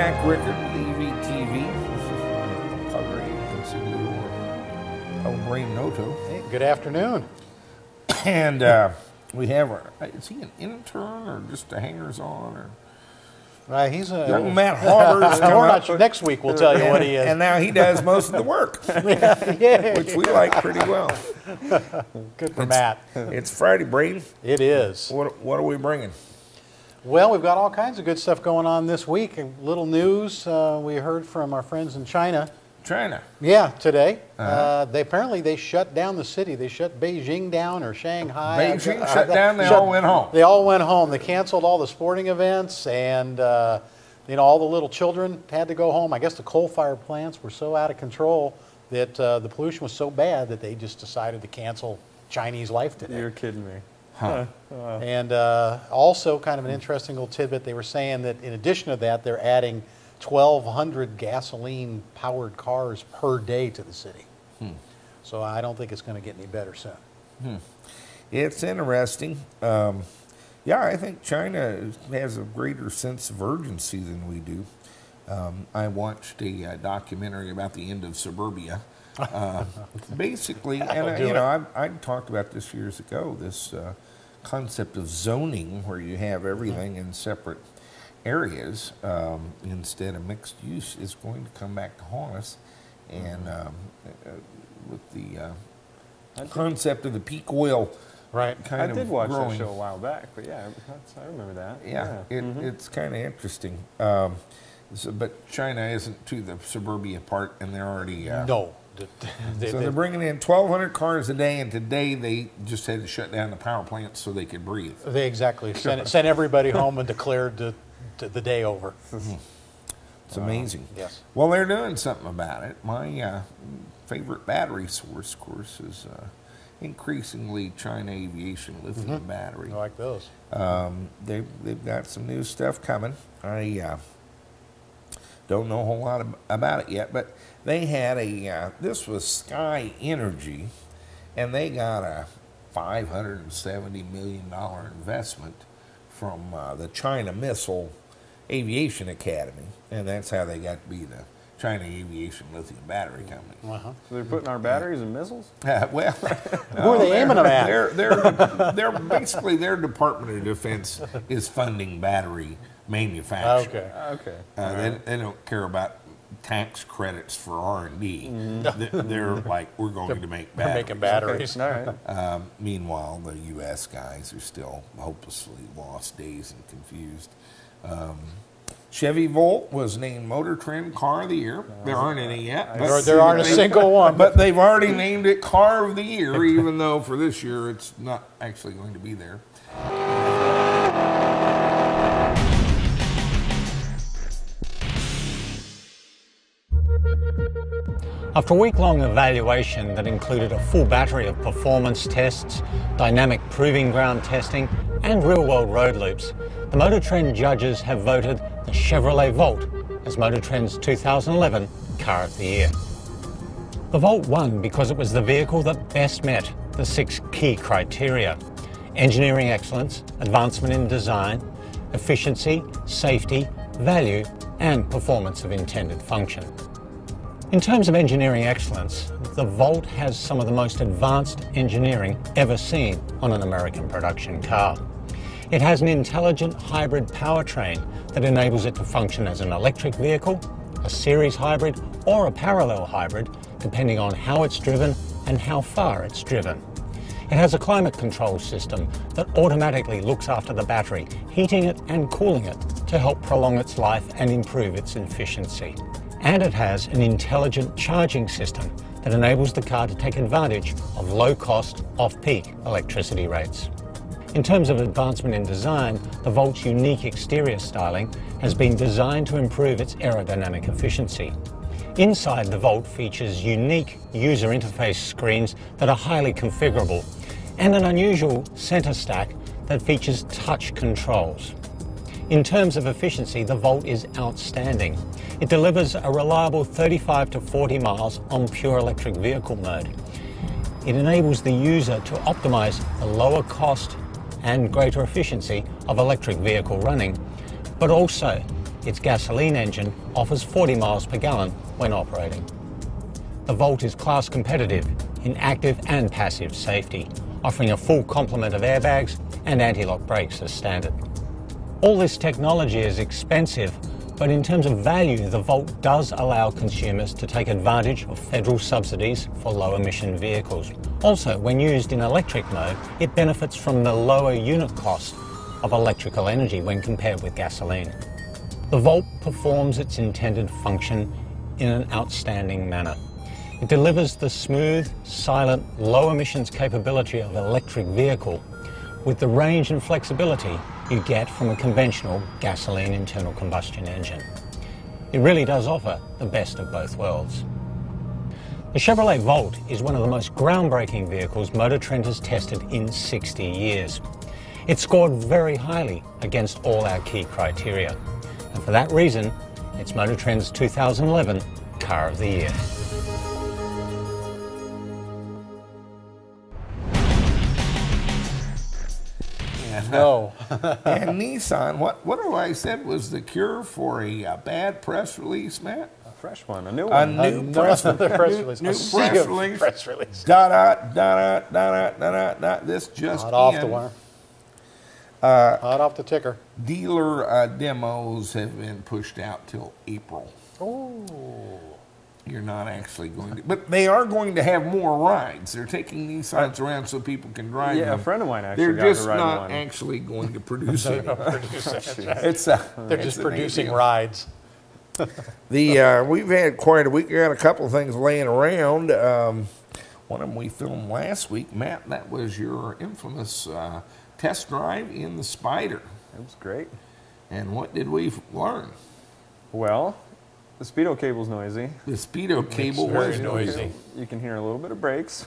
track record with EVTV. This is Padre Consiglio El Brain Noto. Hey, good afternoon. And we have our, is he an intern or just a hangers-on? Or He's a young Matt Hauber's coming up. Next week we'll tell you what he is. And now he does most of the work, which we like pretty well. Good for Matt. It's Friday, Braden. It is. What are we bringing? Well, we've got all kinds of good stuff going on this week. A little news we heard from our friends in China. China. Yeah, today. They shut down the city. They shut Beijing down or Shanghai. Beijing shut down. They all went home. They all went home. They canceled all the sporting events, and all the little children had to go home. I guess the coal-fired plants were so out of control that the pollution was so bad that they just decided to cancel Chinese life today. You're kidding me. Huh. And also, kind of an interesting little tidbit, they were saying that in addition to that, they're adding 1,200 gasoline-powered cars per day to the city. So I don't think it's going to get any better soon. It's interesting. Yeah, I think China has a greater sense of urgency than we do. I watched a documentary about the end of suburbia. Basically, and I talked about this years ago, this concept of zoning where you have everything in separate areas instead of mixed use is going to come back to haunt us. And with the concept of the peak oil kind of I did watch growing. that show a while back, but yeah, I remember that. Yeah, it's kind of interesting. But China isn't to the suburbia part, and they're already... No. So they're bringing in 1,200 cars a day, and today they just had to shut down the power plants so they could breathe. They exactly sent everybody home and declared the day over. It's amazing. Yes. Well, they're doing something about it. My favorite battery source, of course, is increasingly China Aviation lithium battery. I like those. They've got some new stuff coming. I don't know a whole lot about it yet, but they had this was Sky Energy, and they got a $570 million investment from the China Missile Aviation Academy, and that's how they got to be the China Aviation Lithium Battery Company. So they're putting our batteries in missiles? Well, who are they aiming them at? They're basically their Department of Defense is funding battery manufacturing. Okay. They don't care about tax credits for R&D. They're like, we're going to make batteries. They're making batteries. All right. Meanwhile, the U.S. guys are still hopelessly lost, dazed, and confused. Chevy Volt was named Motor Trend Car of the Year. There aren't any yet. There aren't a single one. But they've already named it Car of the Year, even though for this year it's not actually going to be there. After a week-long evaluation that included a full battery of performance tests, dynamic proving ground testing, and real-world road loops, the Motor Trend judges have voted the Chevrolet Volt as Motor Trend's 2011 Car of the Year. The Volt won because it was the vehicle that best met the 6 key criteria: engineering excellence, advancement in design, efficiency, safety, value, and performance of intended function. In terms of engineering excellence, the Volt has some of the most advanced engineering ever seen on an American production car. It has an intelligent hybrid powertrain that enables it to function as an electric vehicle, a series hybrid, or a parallel hybrid, depending on how it's driven and how far it's driven. It has a climate control system that automatically looks after the battery, heating it and cooling it to help prolong its life and improve its efficiency. And it has an intelligent charging system that enables the car to take advantage of low-cost, off-peak electricity rates. In terms of advancement in design, the Volt's unique exterior styling has been designed to improve its aerodynamic efficiency. Inside, the Volt features unique user interface screens that are highly configurable, and an unusual center stack that features touch controls. In terms of efficiency, the Volt is outstanding. It delivers a reliable 35 to 40 miles on pure electric vehicle mode. It enables the user to optimize the lower cost and greater efficiency of electric vehicle running, but also its gasoline engine offers 40 miles per gallon when operating. The Volt is class competitive in active and passive safety, offering a full complement of airbags and anti-lock brakes as standard. All this technology is expensive, but in terms of value, the Volt does allow consumers to take advantage of federal subsidies for low-emission vehicles. Also, when used in electric mode, it benefits from the lower unit cost of electrical energy when compared with gasoline. The Volt performs its intended function in an outstanding manner. It delivers the smooth, silent, low emissions capability of an electric vehicle with the range and flexibility you get from a conventional gasoline internal combustion engine. It really does offer the best of both worlds. The Chevrolet Volt is one of the most groundbreaking vehicles Motor Trend has tested in 60 years. It scored very highly against all our key criteria, and for that reason, it's Motor Trend's 2011 Car of the Year. No. And Nissan, what have I said was the cure for a bad press release, Matt? A fresh one, a new A one. new press release. New A sea press of release. press release. This just Hot off in. the wire. Hot off the ticker. Dealer demos have been pushed out till April. Oh. You're not actually going to, but they are going to have more rides. They're taking Nissans around so people can drive them. Yeah, a friend of mine actually They're got just to ride not one. actually going to produce it. They're just producing rides. We've had quite a week. We got a couple of things laying around. One of them we filmed last week. Matt, that was your infamous test drive in the Spyder. It was great. And what did we learn? Well, the speedo cable's noisy. The speedo cable very was noisy. You can hear a little bit of brakes.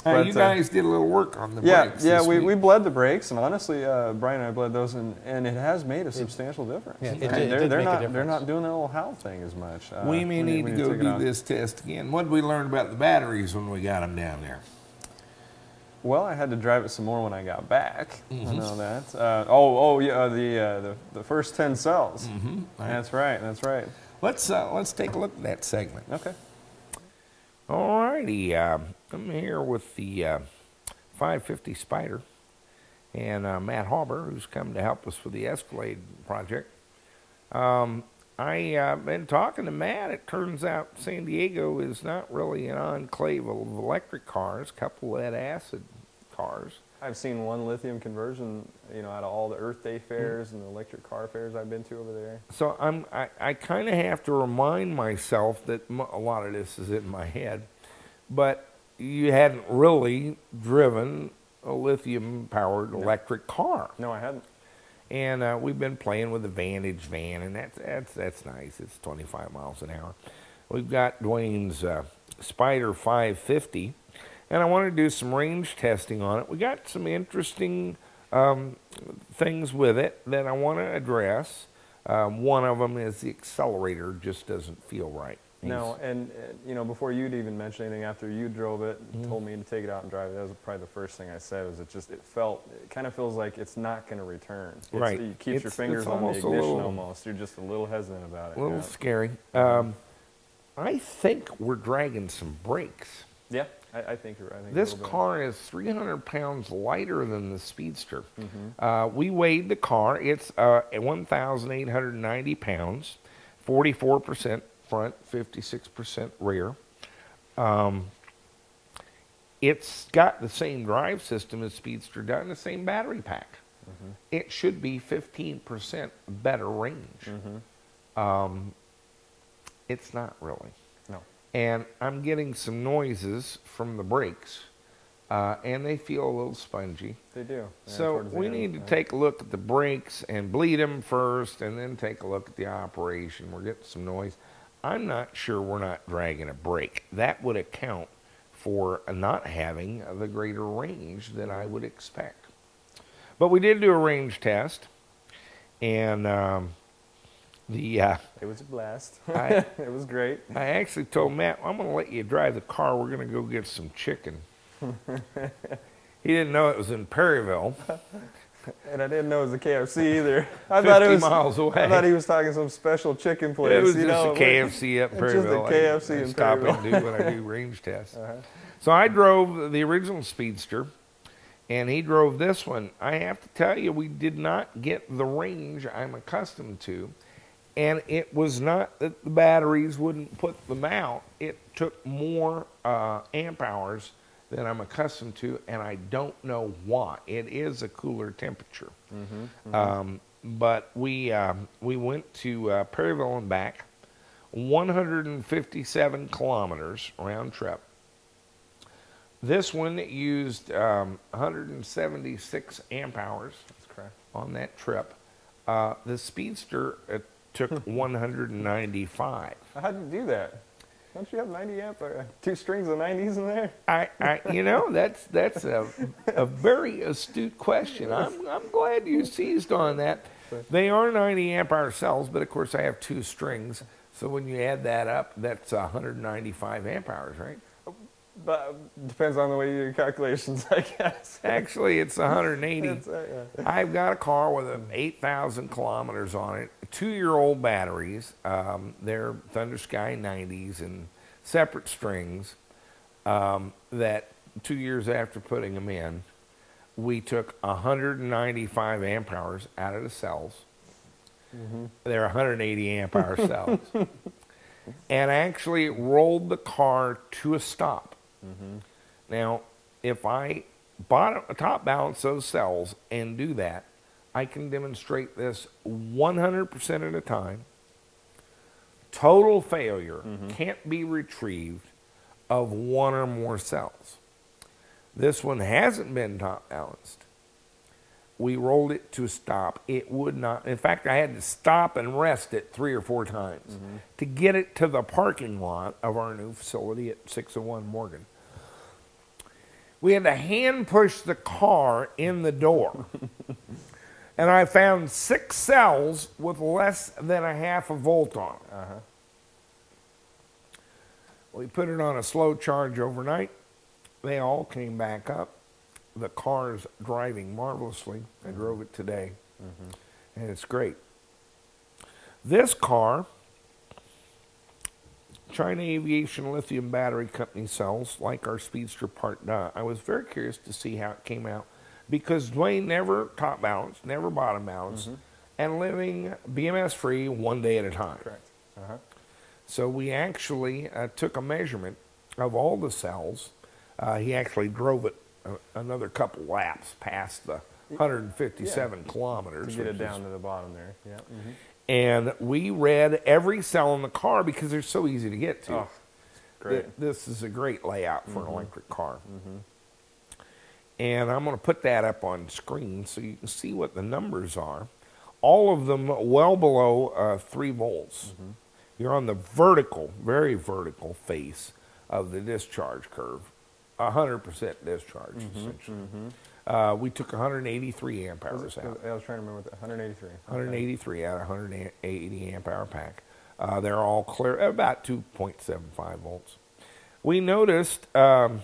But, you guys did a little work on the brakes. Yeah, this we week. bled the brakes, and honestly, Brian and I bled those, and it has made a substantial difference. Yeah, it And did they're make a not difference. they're not doing that little HAL thing as much. We may need to go take it do out. this test again. What did we learn about the batteries when we got them down there? Well, I had to drive it some more when I got back. Mm-hmm. I know that. The first 10 cells. Mm-hmm. That's right. That's right. Let's take a look at that segment. Okay. All righty. I'm here with the 550 Spyder and Matt Hauber, who's come to help us with the Escalade project. I've been talking to Matt. It turns out San Diego is not really an enclave of electric cars, a couple lead acid cars. I've seen one lithium conversion, out of all the Earth Day fairs and the electric car fairs I've been to over there. So I kind of have to remind myself that a lot of this is in my head, but you hadn't really driven a lithium-powered electric car. No, I hadn't. And we've been playing with the Vantage van, and that's nice. It's 25 miles an hour. We've got Dwayne's Spyder 550, and I want to do some range testing on it. We got some interesting things with it that I want to address. One of them is the accelerator just doesn't feel right. No, and before you'd even mention anything, after you drove it and told me to take it out and drive it, that was probably the first thing I said. Was it kind of feels like it's not going to return. Right. You keep your fingers on the ignition almost. You're just a little hesitant about it. A little scary. I think we're dragging some brakes. Yeah, I think you're right. This car is 300 pounds lighter than the Speedster. We weighed the car. It's 1,890 pounds, 44% front, 56% rear. It's got the same drive system as Speedster does, and the same battery pack. It should be 15% better range. It's not really. No. And I'm getting some noises from the brakes, and they feel a little spongy. They do. Yeah, So towards the we end, need to yeah. take a look at the brakes and bleed them first, and then take a look at the operation. We're getting some noise. I'm not sure we're not dragging a brake. That would account for not having the greater range that I would expect. But we did do a range test, and It was a blast. It was great. I actually told Matt, I'm going to let you drive the car. We're going to go get some chicken. He didn't know it was in Perryville. And I didn't know it was a KFC either. I 50 miles away. I thought he was talking some special chicken place. It was just a KFC up in Perryville. Just a KFC in Stop Perryville. and do when I do range tests. So I drove the original Speedster, and he drove this one. I have to tell you, we did not get the range I'm accustomed to. And it was not that the batteries wouldn't put them out. It took more amp hours than I'm accustomed to, and I don't know why. It is a cooler temperature. But we went to Perryville and back, 157 kilometers round trip. This one used 176 amp hours on that trip. The Speedster took 195. How'd you do that? Don't you have 90 amp, 2 strings of 90s in there? You know, that's a very astute question. I'm glad you seized on that. They are 90 amp hour cells, but of course I have 2 strings. So when you add that up, that's 195 amp hours, right? But depends on the way you do your calculations, I guess. Actually, it's 180. Yeah. I've got a car with 8,000 kilometers on it, 2-year-old batteries. They're Thunder Sky 90s and separate strings that 2 years after putting them in, we took 195 amp hours out of the cells. They're 180 amp hour cells. And actually rolled the car to a stop. Now, if I top balance those cells and do that, I can demonstrate this 100% of the time. Total failure can't be retrieved of 1 or more cells. This one hasn't been top balanced. We rolled it to a stop. It would not. In fact, I had to stop and rest it 3 or 4 times to get it to the parking lot of our new facility at 601 Morgan. We had to hand push the car in the door. And I found 6 cells with less than a half a volt on them. We put it on a slow charge overnight. They all came back up. The car's driving marvelously. I drove it today, and it's great. This car, China Aviation Lithium Battery Company cells, like our Speedster Part D. I was very curious to see how it came out because Dwayne never top balanced, never bottom balanced, and living BMS free 1 day at a time. Correct. So we actually took a measurement of all the cells. He actually drove it another couple laps past the 157 kilometers. To get it down to the bottom there. Yeah. And we read every cell in the car because they're so easy to get to. Oh, great. This is a great layout for an electric car. And I'm going to put that up on screen so you can see what the numbers are. All of them well below 3 volts. You're on the vertical, very vertical face of the discharge curve. 100% discharge, essentially. We took 183 amp hours out. I was trying to remember what 183. 183 out of 180 amp hour pack. They're all clear, about 2.75 volts. We noticed 10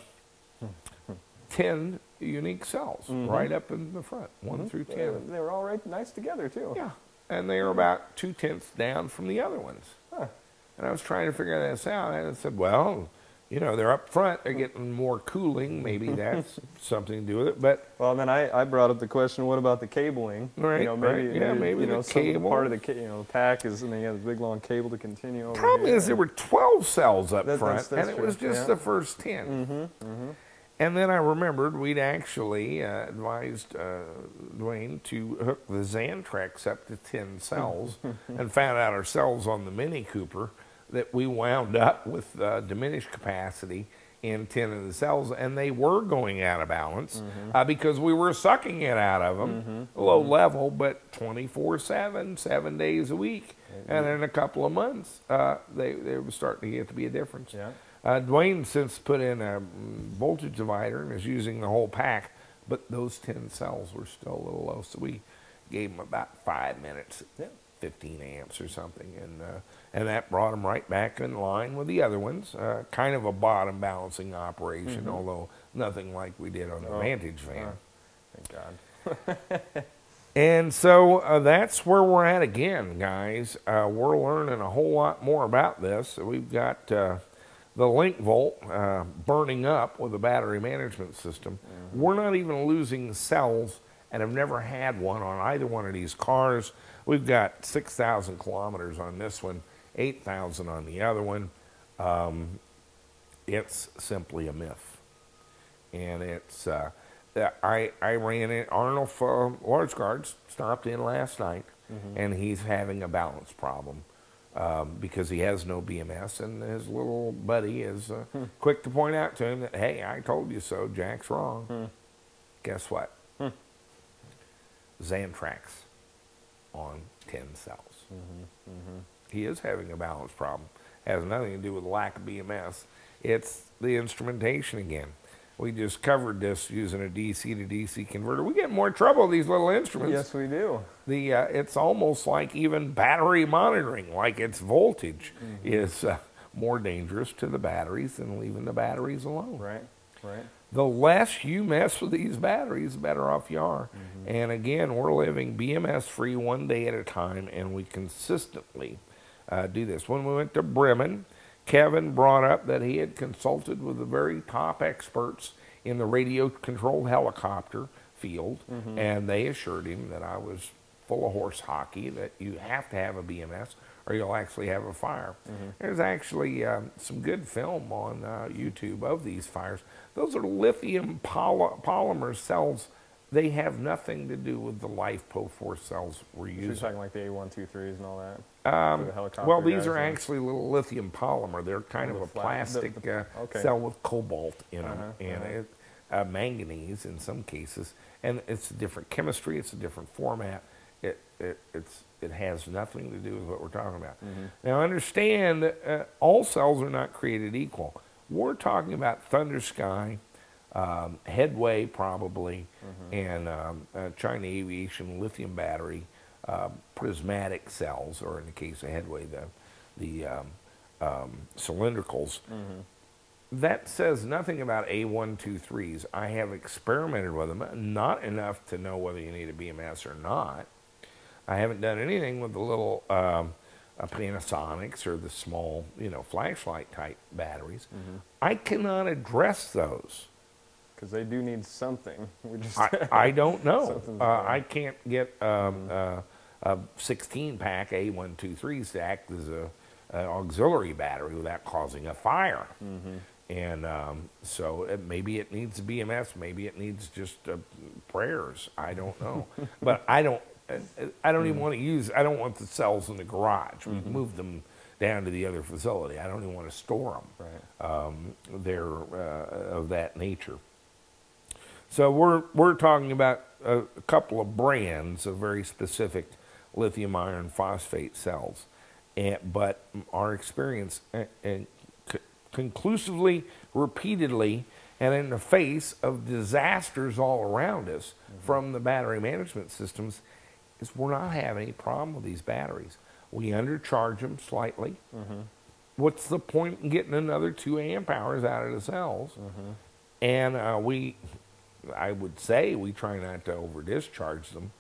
unique cells right up in the front, 1 through 10. They were all right, nice together, too. Yeah, and they were about 2/10 down from the other ones. And I was trying to figure this out, and I said, well, you know, they're up front, they're getting more cooling, maybe that's something to do with it, but... Well, then I brought up the question, what about the cabling? Right, you know, maybe, maybe you know, the cable. part of the the pack is, and then you have the big long cable to continue over Problem here. is there were 12 cells up front, that's and it was true. just the first 10. And then I remembered we'd actually advised Dwayne to hook the Xantrex up to 10 cells and found out ourselves on the Mini Cooper that we wound up with diminished capacity in 10 of the cells, and they were going out of balance because we were sucking it out of them, low level, but 24/7, 7 days a week. And in a couple of months, they were starting to get to be a difference. Dwayne since put in a voltage divider and is using the whole pack, but those 10 cells were still a little low, so we gave him about 5 minutes, 15 amps or something, and that brought them right back in line with the other ones. Kind of a bottom balancing operation, although nothing like we did on the Vantage van. Thank God. And so that's where we're at again, guys. We're learning a whole lot more about this. We've got the link volt burning up with the battery management system. We're not even losing cells and have never had one on either one of these cars. We've got 6,000 kilometers on this one, 8,000 on the other one. It's simply a myth. And it's, I ran it, Arnold Large Guards stopped in last night, and he's having a balance problem because he has no BMS, and his little buddy is quick to point out to him that, hey, I told you so, Jack's wrong. Guess what? Xantrax on 10 cells. He is having a balance problem. Has nothing to do with lack of BMS. It's the instrumentation again. We just covered this using a DC to DC converter. We get more trouble with these little instruments. Yes, we do. It's almost like even battery monitoring, like its voltage is more dangerous to the batteries than leaving the batteries alone. Right, right. The less you mess with these batteries, the better off you are. And again, we're living BMS-free one day at a time, and we consistently do this. When we went to Bremen, Kevin brought up that he had consulted with the very top experts in the radio-controlled helicopter field, and they assured him that I was full of horse hockey, that you have to have a BMS or you'll actually have a fire. There's actually some good film on YouTube of these fires. Those are lithium polymer cells. They have nothing to do with the LiFePO4 cells we're using. So you're talking like the A123s and all that? Well, these are actually little lithium polymer. They're kind of a plastic cell with cobalt in them, and manganese in some cases. And it's a different chemistry. It's a different format. It has nothing to do with what we're talking about. Now, understand, all cells are not created equal. We're talking about Thunder Sky, Headway probably, and China Aviation lithium battery prismatic cells, or in the case of Headway, the cylindricals. That says nothing about A123s. I have experimented with them, not enough to know whether you need a BMS or not. I haven't done anything with the little Panasonics or the small, flashlight type batteries. I cannot address those. Because they do need something. We just I don't know. I can't get a 16-pack A123s to act as an auxiliary battery without causing a fire. And so maybe it needs BMS, maybe it needs just prayers. I don't know. But I don't even want to use, I don't want the cells in the garage. We've moved them down to the other facility. I don't even want to store them. Right. They're of that nature. So we're talking about a couple of brands of very specific lithium iron phosphate cells. But our experience conclusively, repeatedly, and in the face of disasters all around us from the battery management systems is we're not having any problem with these batteries. We undercharge them slightly. What's the point in getting another 2 amp hours out of the cells? And I would say we try not to over discharge them,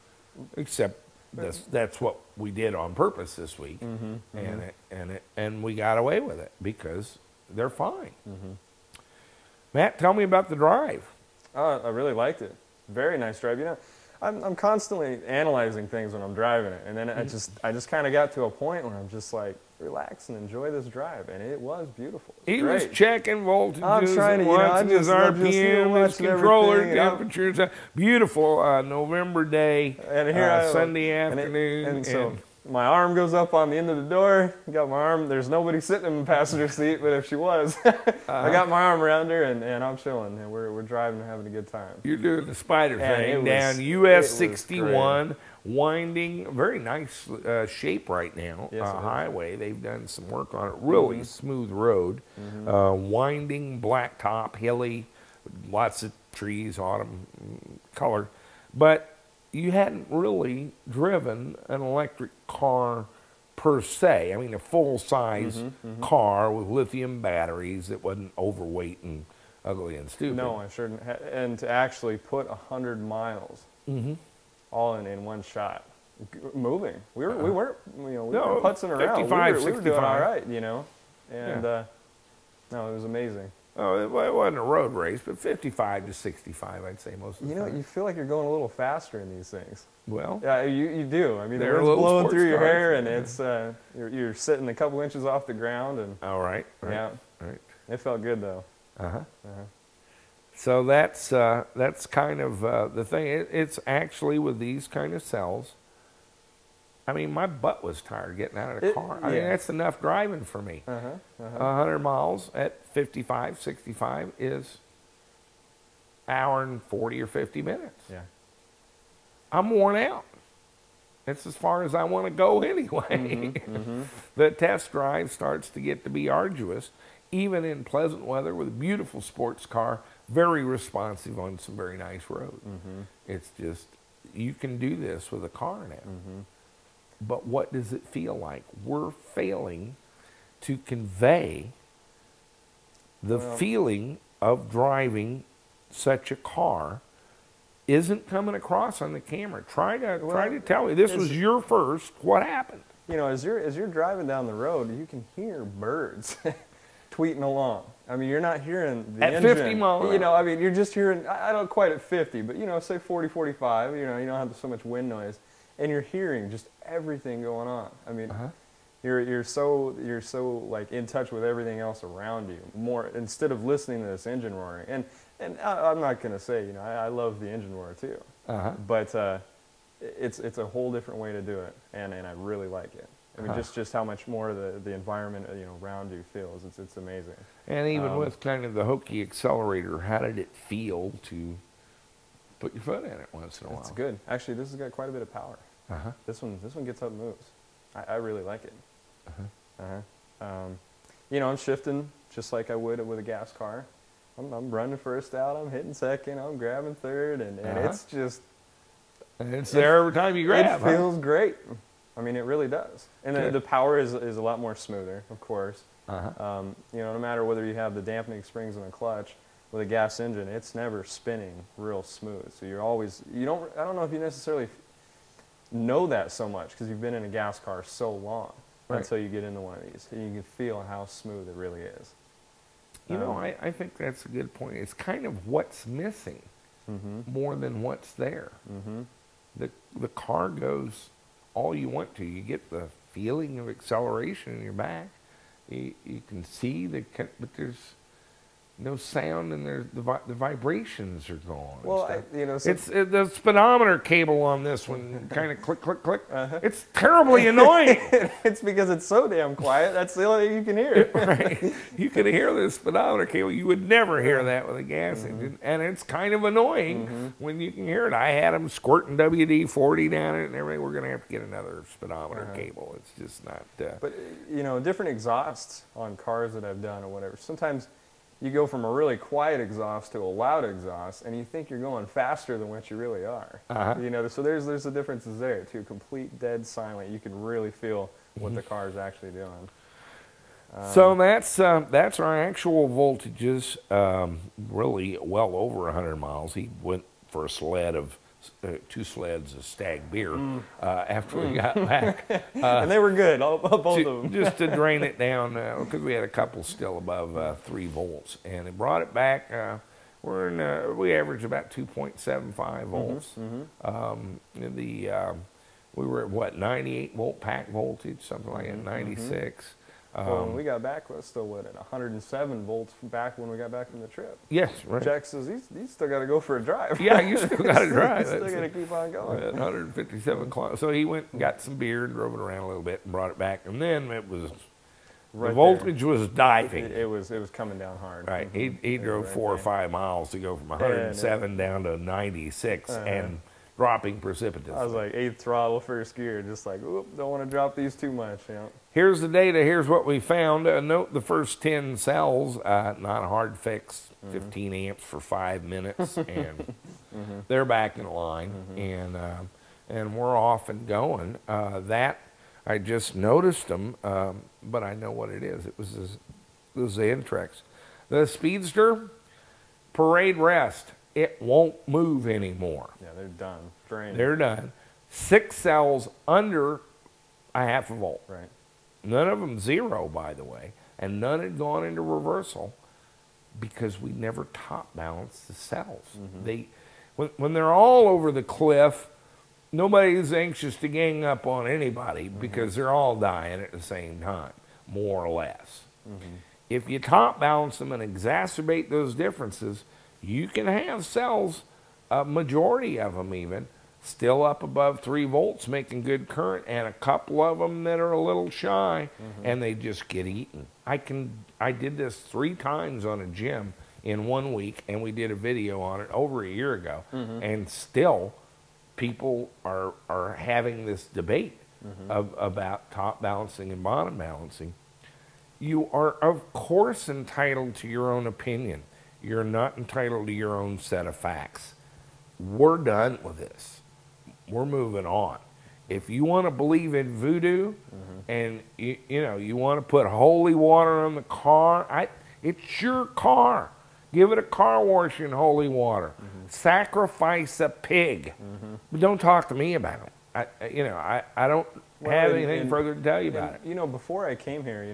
except that's what we did on purpose this week, and we got away with it because they're fine. Matt, tell me about the drive. Oh, I really liked it. Very nice drive. I'm constantly analyzing things when I'm driving it, and then I just kind of got to a point where I'm just like, relax and enjoy this drive, and it was beautiful. He was checking voltages, I'm trying to, his RPM, his controller temperatures. Beautiful November day, and here Sunday afternoon, and so my arm goes up on the end of the door. Got my arm. There's nobody sitting in the passenger seat, but if she was, I got my arm around her, and I'm chilling, and we're driving and having a good time. You're doing the Spyder thing down US 61. Winding, very nice shape right now. Yes, highway. They've done some work on it. Really smooth road. Winding, blacktop, hilly, lots of trees, autumn color. But you hadn't really driven an electric car per se. I mean, a full-size car with lithium batteries that wasn't overweight and ugly and stupid. No, I sure didn't. And to actually put 100 miles all in one shot. Moving. We weren't, we No, weren't putzing around. 55, we were doing all 65. right, and no, it was amazing. Oh, it wasn't a road race, but 55 to 65, I'd say most of the time. You feel like you're going a little faster in these things. Well, Yeah, you do. I mean, the they're wind's little blowing sports through your cars. hair, and it's you're sitting a couple inches off the ground, and all right. yeah, Right. it felt good though. So that's kind of the thing. It's actually with these kind of cells. I mean, my butt was tired getting out of the car. I mean, yeah. that's enough driving for me. 100 miles at 55, 65 is hour and 40 or 50 minutes. Yeah. I'm worn out. It's as far as I want to go anyway. The test drive starts to get to be arduous, even in pleasant weather with a beautiful sports car, very responsive on some very nice roads. It's just, you can do this with a car now. But what does it feel like? We're failing to convey the feeling of driving such a car isn't coming across on the camera. Try to tell me, this was your first, what happened? As you're driving down the road, you can hear birds tweeting along. I mean, you're not hearing the engine. At 50 miles an hour. I mean, you're just hearing, I don't quite at 50, but say 40, 45, you don't have so much wind noise. And you're hearing just everything going on. I mean, you're so like in touch with everything else around you more instead of listening to this engine roaring. And I'm not gonna say I love the engine roar too, but it's a whole different way to do it, and I really like it. I mean, just how much more the environment around you feels. It's amazing. And even with kind of the hokey accelerator, how did it feel to put your foot in it once in a while? It's good. Actually, this has got quite a bit of power. This one gets up and moves. I really like it. I'm shifting just like I would with a gas car. I'm running first out. I'm hitting second. I'm grabbing third, and it's just. And it's there every time you grab. It feels great. I mean, it really does. And the power is a lot more smoother, of course. No matter whether you have the dampening springs and the clutch, with a gas engine, it's never spinning real smooth. So you're always, I don't know if you necessarily know that so much because you've been in a gas car so long until you get into one of these. And you can feel how smooth it really is. I think that's a good point. It's kind of what's missing more than what's there. The car goes all you want to. You get the feeling of acceleration in your back. You can see but there's no sound, and the vibrations are gone. Well, it's the speedometer cable on this one kind of click, click, click. It's terribly annoying. It's because it's so damn quiet. That's the only thing you can hear. Right. You can hear the speedometer cable. You would never hear that with a gas engine, and it's kind of annoying when you can hear it. I had them squirting WD-40 down it and everything. We're going to have to get another speedometer cable. It's just not. But different exhausts on cars that I've done or whatever. Sometimes you go from a really quiet exhaust to a loud exhaust, and you think you're going faster than what you really are. So there's the differences there too. Complete dead silent. You can really feel what the car is actually doing. So that's our actual voltages. Really well over 100 miles. He went for a sled of 2 sleds of Stag beer after we got back. And they were good, both of them. Just to drain it down, because we had a couple still above 3 volts. And it brought it back. We average about 2.75 volts. We were at, what, 98 volt pack voltage, something like that, 96. When we got back, we still at 107 volts back when we got back from the trip. Yes, right. Jack says, he's still got to go for a drive. Yeah, you still got to drive. He's still got to keep on going. 157 kilometers. So he went and got some beer and drove it around a little bit and brought it back. And then it was, the voltage was diving. It was coming down hard. Right. He drove 4 or 5 miles to go from 107 down to 96 and dropping precipitously. I was like 8th throttle first gear, just like, oop, don't want to drop these too much. Here's the data. Here's what we found. Note the first 10 cells, not a hard fix, 15 amps for 5 minutes, and they're back in line, and we're off and going. That, I just noticed them, but I know what it is. It was the Intrex. The Speedster, parade rest. it won't move anymore. Yeah, they're done. Drained. They're done. 6 cells under a half a volt. Right. None of them zero, by the way, and none had gone into reversal because we never top balanced the cells. When they're all over the cliff, nobody's anxious to gang up on anybody because they're all dying at the same time, more or less. If you top balance them and exacerbate those differences, you can have cells, a majority of them even, still up above 3 volts making good current, and a couple of them that are a little shy, and they just get eaten. I did this 3 times on a gym in 1 week, and we did a video on it over a year ago, and still people are having this debate about top balancing and bottom balancing. You are, of course, entitled to your own opinion. You're not entitled to your own set of facts. We're done with this. We're moving on. If you want to believe in voodoo and you want to put holy water on the car, it's your car. Give it a car wash in holy water. Sacrifice a pig. But don't talk to me about it. I don't have anything further to tell you about it. You know, before I came here,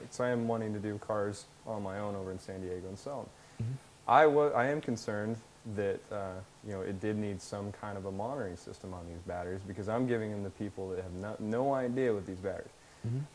so I am wanting to do cars on my own over in San Diego and sell them. I am concerned that it did need some kind of a monitoring system on these batteries, because I'm giving them to people that have no idea with these batteries.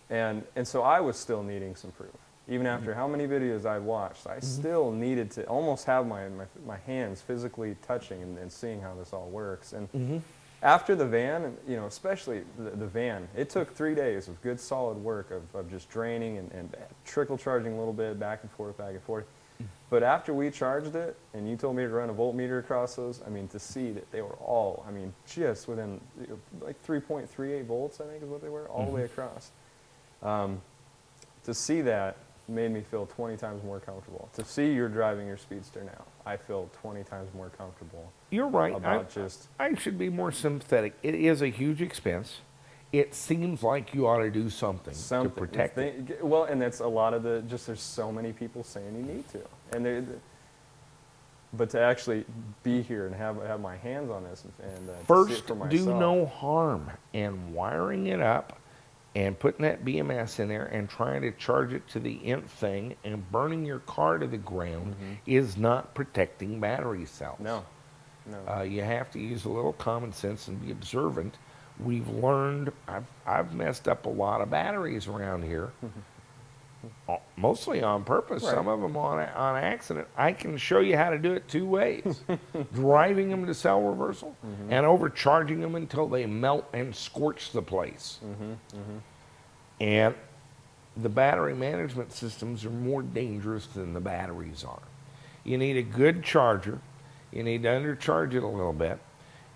And so I was still needing some proof. Even after how many videos I watched, I still needed to almost have my hands physically touching and seeing how this all works. And after the van, especially the van, it took 3 days of good solid work of just draining and trickle charging a little bit, back and forth, back and forth. But after we charged it, and you told me to run a voltmeter across those, I mean, to see that they were all, just within like 3.38 volts, I think is what they were, all the way across. To see that made me feel 20 times more comfortable. To see you're driving your Speedster now, I feel 20 times more comfortable. You're right. I should be more sympathetic. It is a huge expense. It seems like you ought to do something to protect it. Well, and that's a lot of there's so many people saying you need to. But to actually be here and have my hands on this and see it for myself. First, do no harm. And wiring it up and putting that BMS in there and trying to charge it to the nth thing and burning your car to the ground is not protecting battery cells. No. You have to use a little common sense and be observant. We've learned, I've messed up a lot of batteries around here, mostly on purpose, some of them on accident. I can show you how to do it 2 ways. Driving them to cell reversal and overcharging them until they melt and scorch the place. And the battery management systems are more dangerous than the batteries are. You need a good charger. You need to undercharge it a little bit.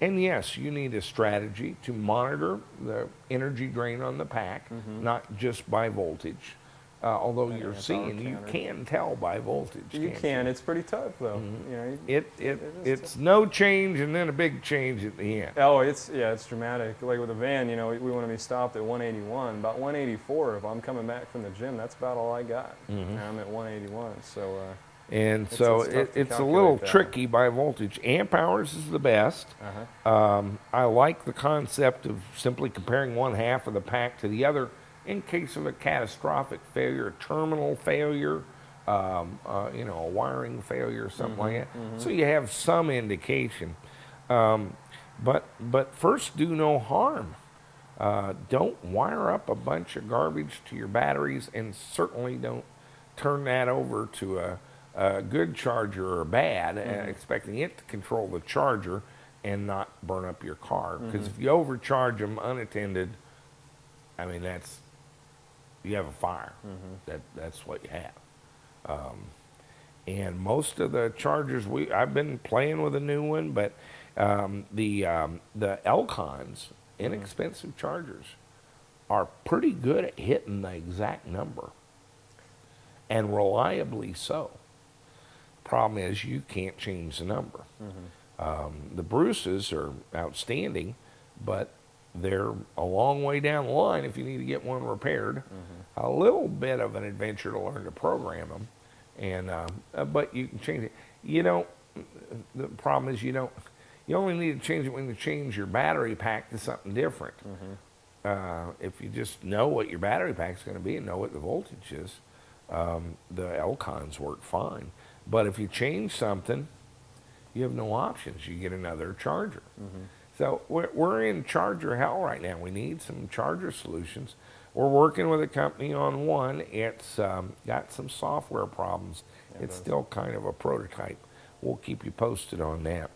And yes, you need a strategy to monitor the energy drain on the pack, not just by voltage. Although you're seeing, you can tell by voltage. You can. It's pretty tough, though. It's no change and then a big change at the end. Oh, it's dramatic. Like with the van, we want to be stopped at 181. About 184, if I'm coming back from the gym, that's about all I got. And I'm at 181. So. It's a little tricky by voltage. Amp hours is the best. I like the concept of simply comparing one half of the pack to the other in case of a catastrophic failure, a terminal failure, a wiring failure, something like that. So you have some indication. But first, do no harm. Don't wire up a bunch of garbage to your batteries, and certainly don't turn that over to a good charger or bad, expecting it to control the charger and not burn up your car. Because if you overcharge them unattended, you have a fire. That's what you have. And most of the chargers, I've been playing with a new one, but the Elcons, inexpensive chargers, are pretty good at hitting the exact number, and reliably so. Problem is, you can't change the number. The Bruces are outstanding, but they're a long way down the line if you need to get one repaired. A little bit of an adventure to learn to program them, and but you can change it. the problem is you only need to change it when you change your battery pack to something different. If you just know what your battery pack is going to be and know what the voltage is, the Elcons work fine. But if you change something, you have no options. You get another charger. So we're in charger hell right now. We need some charger solutions. We're working with a company on one. It's got some software problems. It's still kind of a prototype. We'll keep you posted on that.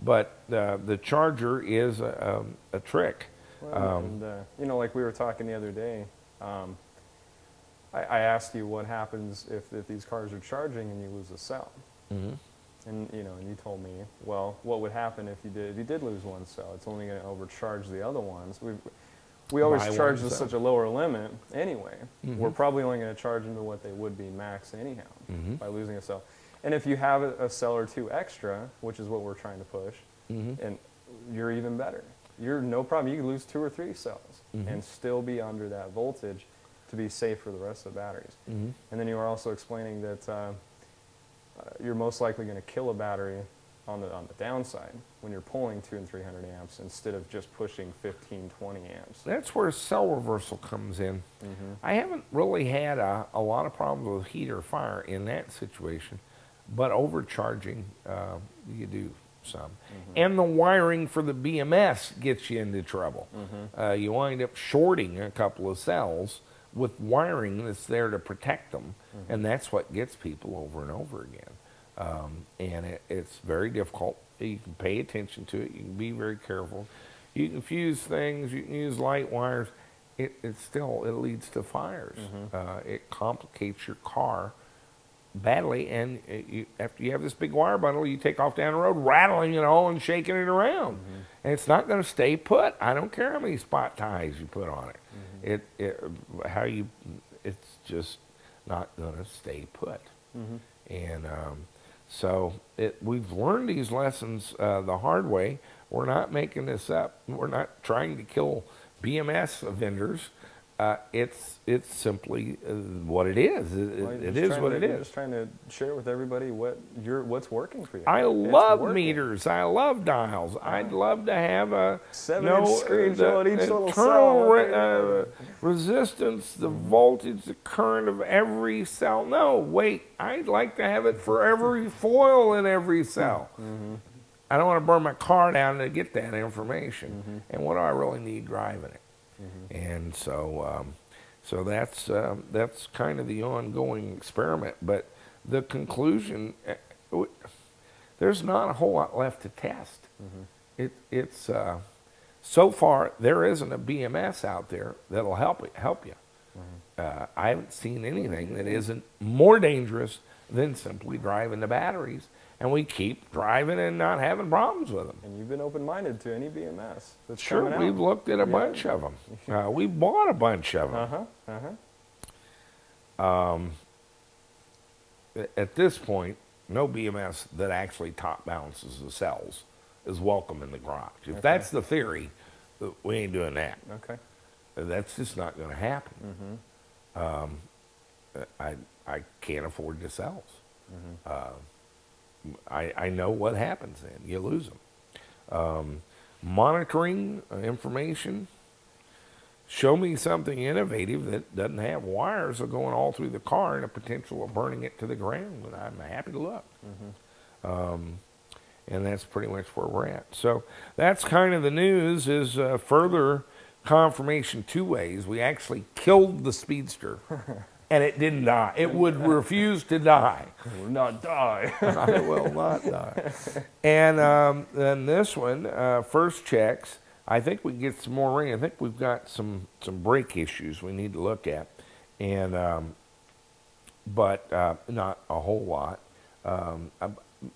But the charger is a trick. Well, and, you know, like we were talking the other day, I asked you what happens if these cars are charging and you lose a cell. And you know, and you told me, well, what would happen if you did lose one cell? It's only going to overcharge the other ones. We always charge to such a lower limit anyway. We're probably only going to charge them to what they would be max anyhow by losing a cell. And if you have a cell or two extra, which is what we're trying to push, and you're even better. You're no problem. You can lose 2 or 3 cells and still be under that voltage to be safe for the rest of the batteries. And then you were also explaining that you're most likely going to kill a battery on the downside when you're pulling 200 and 300 amps instead of just pushing 15, 20 amps. That's where cell reversal comes in. I haven't really had a lot of problems with heat or fire in that situation, but overcharging, you do some. And the wiring for the BMS gets you into trouble. You wind up shorting a couple of cells with wiring that's there to protect them, and that's what gets people over and over again. And it's very difficult. You can pay attention to it. You can be very careful. You can fuse things. You can use light wires. It leads to fires. It complicates your car badly, and after you have this big wire bundle, you take off down the road rattling it all and shaking it around. And it's not going to stay put. I don't care how many spot ties you put on it. It's just not going to stay put. And so we've learned these lessons the hard way. We're not making this up. We're not trying to kill BMS vendors. It's simply what it is. It is what it is. You're just trying to share with everybody what's working for you. I love meters. I love dials. I'd love to have a 7-inch screen showing each little internal resistance, the voltage, the current of every cell. No, wait. I'd like to have it for every foil in every cell. I don't want to burn my car down to get that information. And what do I really need driving it? And so, so that's kind of the ongoing experiment. But the conclusion, there's not a whole lot left to test. It's so far there isn't a BMS out there that'll help you. I haven't seen anything that isn't more dangerous than simply driving the batteries. And we keep driving and not having problems with them. And you've been open-minded to any BMS that's sure, coming out. We've looked at a bunch of them. We bought a bunch of them. At this point, no BMS that actually top balances the cells is welcome in the garage. If that's the theory, we ain't doing that. That's just not going to happen. I can't afford the cells. I know what happens then. You lose them. Monitoring information. Show me something innovative that doesn't have wires going all through the car and a potential of burning it to the ground, and I'm happy to look. And that's pretty much where we're at. So that's kind of the news, is further confirmation 2 ways. We actually killed the Speedster. And it didn't die. It would refuse to die. It will not die. It will not die. And then this one, first checks, I think we can get some more rain. I think we've got some brake issues we need to look at. And but not a whole lot.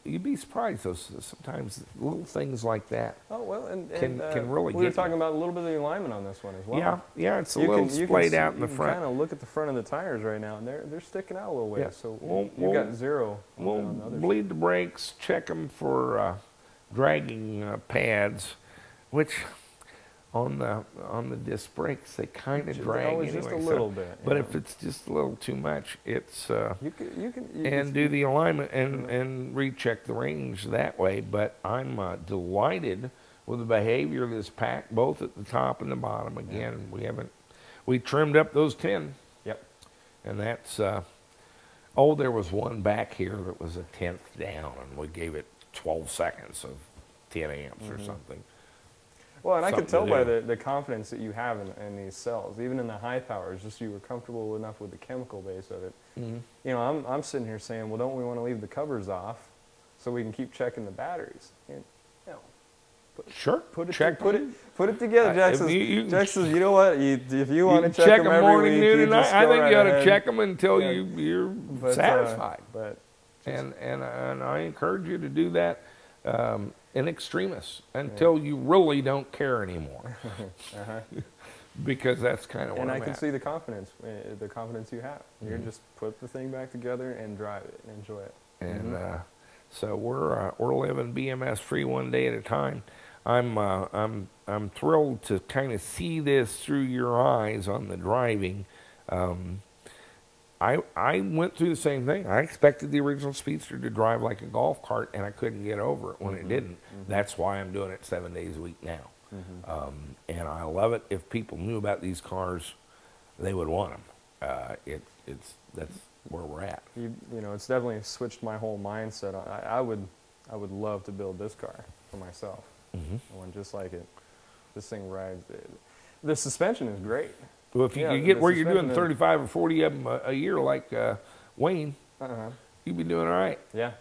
You'd be surprised, though, sometimes little things like that can really get we were talking about a little bit of the alignment on this one as well. Yeah, it's a little splayed out in the front. You can kind of look at the front of the tires right now, and they're sticking out a little ways. So you've got 0 We'll on the other bleed the brakes, check them for dragging pads, which on the disc brakes, they kind of drag always anyway. just a little bit. But yeah. if it's just a little too much, it's you can and do the alignment and recheck the range that way. But I'm delighted with the behavior of this pack, both at the top and the bottom. Again, we trimmed up those 10. Yep. And that's there was one back here that was a 10th down, and we gave it 12 seconds of 10 amps or something. Well, and I could tell to by do. the confidence that you have in these cells, even in the high powers, just you were comfortable enough with the chemical base of it. You know, I'm sitting here saying, well, don't we want to leave the covers off so we can keep checking the batteries? And, you know, put it together. Jack says, you know what? If you want to check them every morning, week, noon, you and just night. I go think right you ought to ahead. check them until you're satisfied. And I encourage you to do that in extremis until you really don't care anymore. Because that's kind of where and I'm I can at. see the confidence you have. You're just put the thing back together and drive it and enjoy it. And so we're living BMS free one day at a time. I'm thrilled to kind of see this through your eyes on the driving. I went through the same thing. I expected the original Speedster to drive like a golf cart, and I couldn't get over it when it didn't. That's why I'm doing it 7 days a week now. And I love it. If people knew about these cars, they would want them. That's where we're at. You know, it's definitely switched my whole mindset. I would love to build this car for myself. I want just like it. This thing rides. The suspension is great. Well, if you could get where you're doing 35 or 40 of them a year like Wayne, you'd be doing all right. Yeah.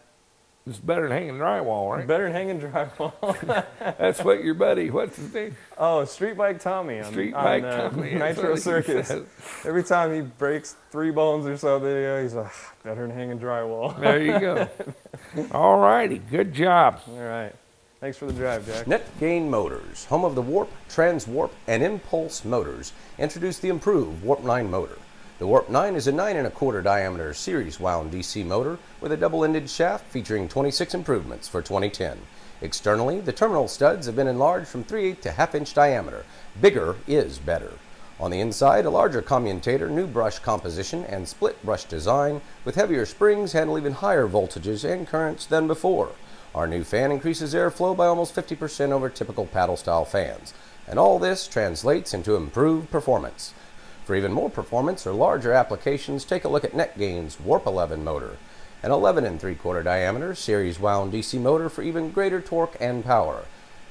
It's better than hanging drywall, right? Better than hanging drywall. That's what your buddy, what's his name? Oh, Street Bike Tommy on Tommy. Nitro Circus. Every time he breaks 3 bones or something, he's like, better than hanging drywall. There you go. All righty. Good job. All right. Thanks for the drive, Jack. Netgain Motors, home of the Warp, Transwarp, and Impulse motors, introduced the improved Warp 9 motor. The Warp 9 is a 9 1/4 diameter series wound DC motor with a double-ended shaft featuring 26 improvements for 2010. Externally, the terminal studs have been enlarged from 3/8 to 1/2 inch diameter. Bigger is better. On the inside, a larger commutator, new brush composition, and split brush design with heavier springs handle even higher voltages and currents than before. Our new fan increases airflow by almost 50% over typical paddle-style fans. And all this translates into improved performance. For even more performance or larger applications, take a look at Netgain's Warp 11 motor, an 11 3/4 diameter series wound DC motor for even greater torque and power.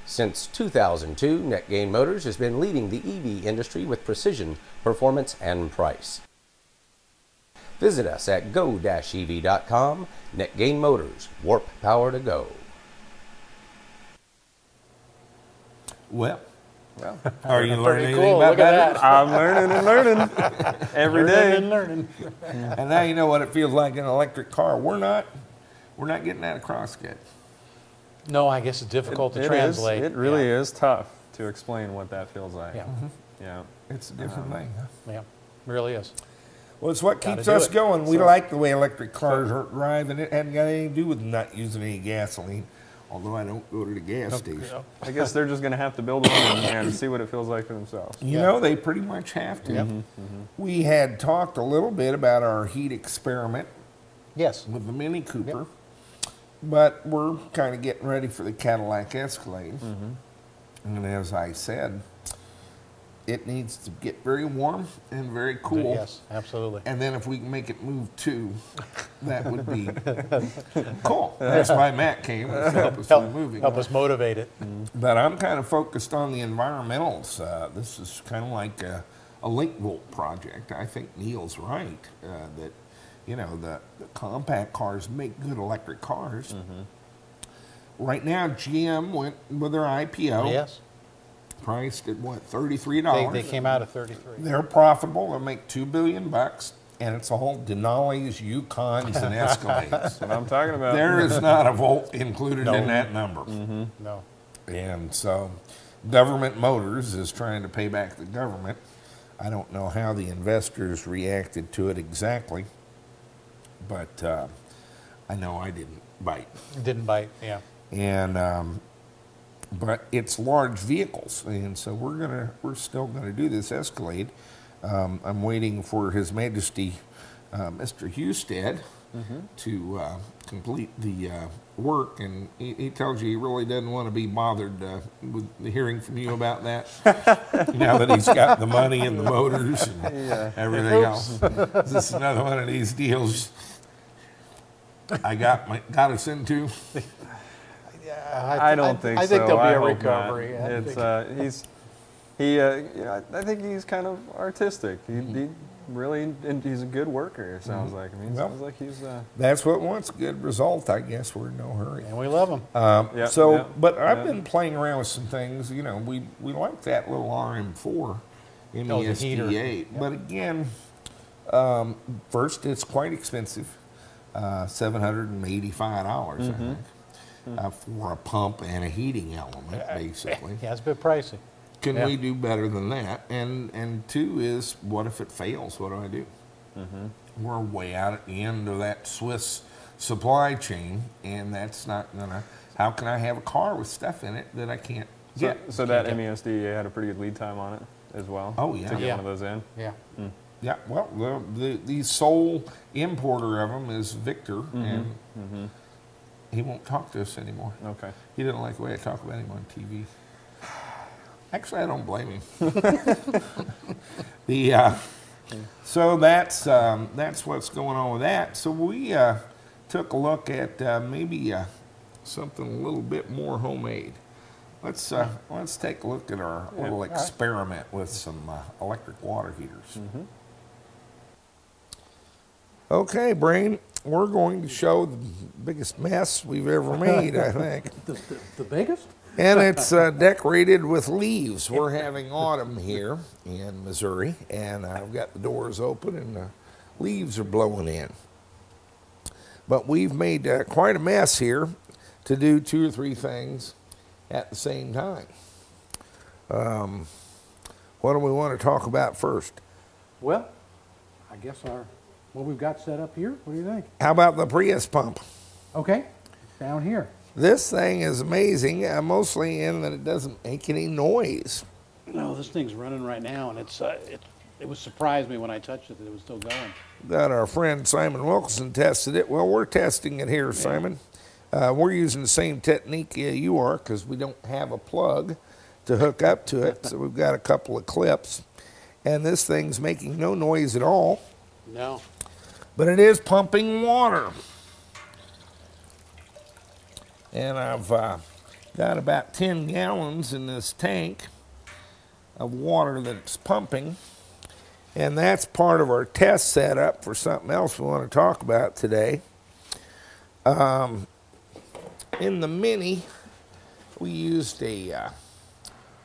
Since 2002, Netgain Motors has been leading the EV industry with precision, performance, and price. Visit us at go-ev.com. Netgain Motors, warp power to go. Well, are you learning anything cool. about Look at that? I'm learning and learning every day. Learning. And now you know what it feels like in an electric car. We're not getting that across yet. No, I guess it's difficult to translate. It really is tough to explain what that feels like. Yeah. Yeah. It's a different thing. Huh? Yeah, it really is. Well, it's what Gotta keeps do us it. going. We like the way electric cars drive, and it hadn't got anything to do with not using any gasoline, although I don't go to the gas station. I guess they're just going to have to build one and see what it feels like for themselves. You know, they pretty much have to. We had talked a little bit about our heat experiment Yes. with the Mini Cooper, but we're kind of getting ready for the Cadillac Escalade. And as I said, it needs to get very warm and very cool. Yes, absolutely. And then if we can make it move too, that would be cool. That's why Matt came, was to help us with moving. Help us motivate it. But I'm kind of focused on the environmentals. This is kind of like a link volt project. I think Neil's right that, you know, the compact cars make good electric cars. Right now, GM went with their IPO. Yes. Priced at what, $33? They came out at 33. They're profitable. They'll make $2 billion, and it's all Denali's, Yukons, and Escalades. That's what I'm talking about. There is not a Volt included in that number. No. And so, Government Motors is trying to pay back the government. I don't know how the investors reacted to it exactly, but I know I didn't bite. Didn't bite, yeah. And but it's large vehicles, and so we're still gonna do this Escalade. I'm waiting for His Majesty, Mr. Husted, to complete the work, and he tells you he really doesn't want to be bothered with hearing from you about that. Now that he's got the money and the motors and everything else. This is another one of these deals I got us into. I don't think so. I think there'll be a hope recovery. not. It's I think he's kind of artistic. He really, and he's a good worker. It sounds like. I mean, it sounds like he's. That's what wants a good result. I guess we're in no hurry. And we love him. But I've been playing around with some things. You know, we like that little RM4 MESDA, but again, first it's quite expensive, $785, I think. For a pump and a heating element, basically. Yeah, it's a bit pricey. Can we do better than that? And two is, what if it fails? What do I do? We're way out at the end of that Swiss supply chain, and that's not gonna. How can I have a car with stuff in it that I can't get? So that MESDA had a pretty good lead time on it as well. Oh yeah, to get one of those in. Yeah. Yeah. Well, the sole importer of them is Victor, and he won't talk to us anymore. Okay. He didn't like the way I talk about him on TV. Actually, I don't blame him. So that's what's going on with that. So we took a look at maybe something a little bit more homemade. Let's take a look at our little experiment with some electric water heaters. Okay, Brain, we're going to show the biggest mess we've ever made, I think. The biggest? And it's decorated with leaves. We're having autumn here in Missouri, and I've got the doors open and the leaves are blowing in. But we've made quite a mess here to do 2 or 3 things at the same time. What do we want to talk about first? Well, I guess what we've got set up here. What do you think? How about the Prius pump? Okay, down here. This thing is amazing, mostly in that it doesn't make any noise. No, this thing's running right now, and it was surprised me when I touched it that it was still going. That our friend Simon Wilkinson tested it. Well, we're testing it here, Simon. We're using the same technique you are, because we don't have a plug to hook up to it, so we've got a couple of clips. And this thing's making no noise at all. No. But it is pumping water. And I've got about 10 gallons in this tank of water that's pumping. And that's part of our test setup for something else we want to talk about today. In the Mini, we used a, what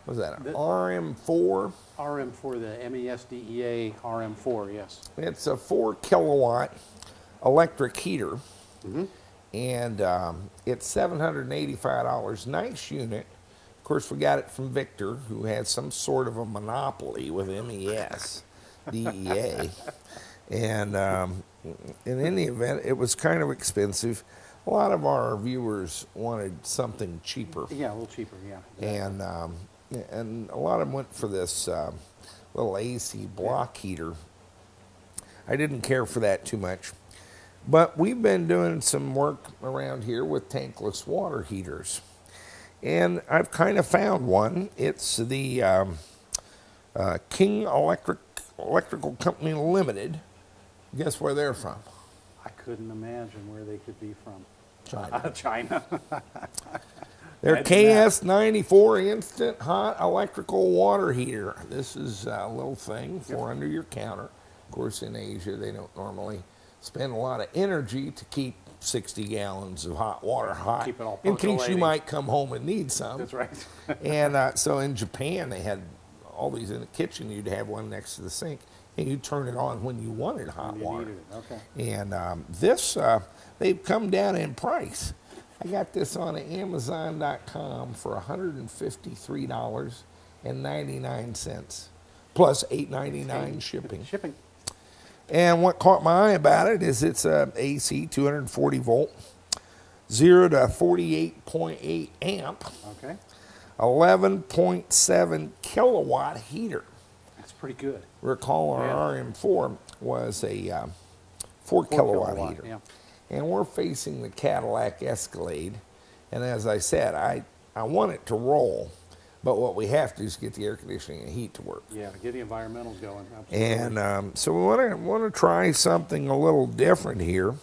was that, an RM4? RM4, the MESDEA RM4, yes. It's a 4 kilowatt electric heater. And it's $785. Nice unit. Of course, we got it from Victor, who had some sort of a monopoly with MESDEA. And in any event, it was kind of expensive. A lot of our viewers wanted something cheaper. Yeah, a little cheaper, yeah. And a lot of them went for this little AC block heater. I didn't care for that too much. But we've been doing some work around here with tankless water heaters. And I've kind of found one. It's the King Electrical Company Limited. Guess where they're from? I couldn't imagine where they could be from. China. China. They're KS94 Instant Hot Electrical Water Heater. This is a little thing for under your counter. Of course, in Asia, they don't normally spend a lot of energy to keep 60 gallons of hot water hot. Keep it all in case you percolating. might come home and need some. That's right. And so in Japan, they had all these in the kitchen. You'd have one next to the sink, and you'd turn it on when you wanted hot water. Needed it. Okay. And this, they've come down in price. I got this on Amazon.com for $153.99 plus $8.99 shipping. And what caught my eye about it is it's AC 240 volt, 0 to 48.8 amp. Okay. 11.7 kilowatt heater. That's pretty good. Recall our RM4 was a 4 kilowatt heater. Yeah. And we're facing the Cadillac Escalade. And as I said, I want it to roll, but what we have to do is get the air conditioning and heat to work. Yeah, to get the environmentals going. Absolutely. And so we want to try something a little different here.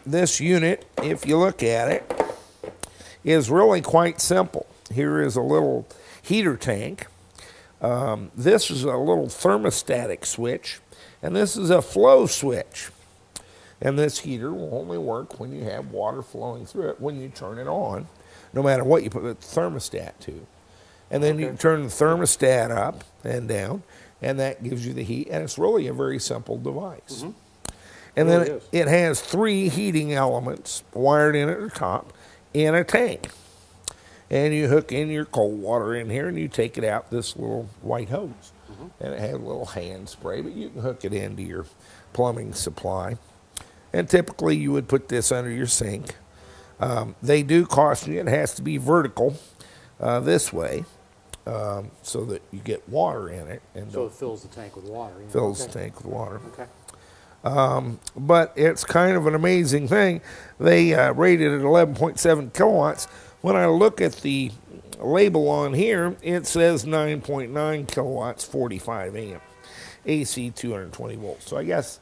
This unit, if you look at it, is really quite simple. Here is a little heater tank. This is a little thermostatic switch, and this is a flow switch. And this heater will only work when you have water flowing through it when you turn it on, no matter what you put the thermostat to. And then you can turn the thermostat up and down, and that gives you the heat. And it's really a very simple device. And then it has 3 heating elements wired in at the top in a tank. And you hook in your cold water in here, and you take it out this little white hose. And it has a little hand spray, but you can hook it into your plumbing supply. And typically you would put this under your sink. They do caution you, it has to be vertical this way so that you get water in it. And so it fills the tank with water. Yeah. Fills the tank with water. Okay. But it's kind of an amazing thing. They rated it 11.7 kilowatts. When I look at the label on here, it says 9.9 kilowatts, 45 amp, AC 220 volts. So I guess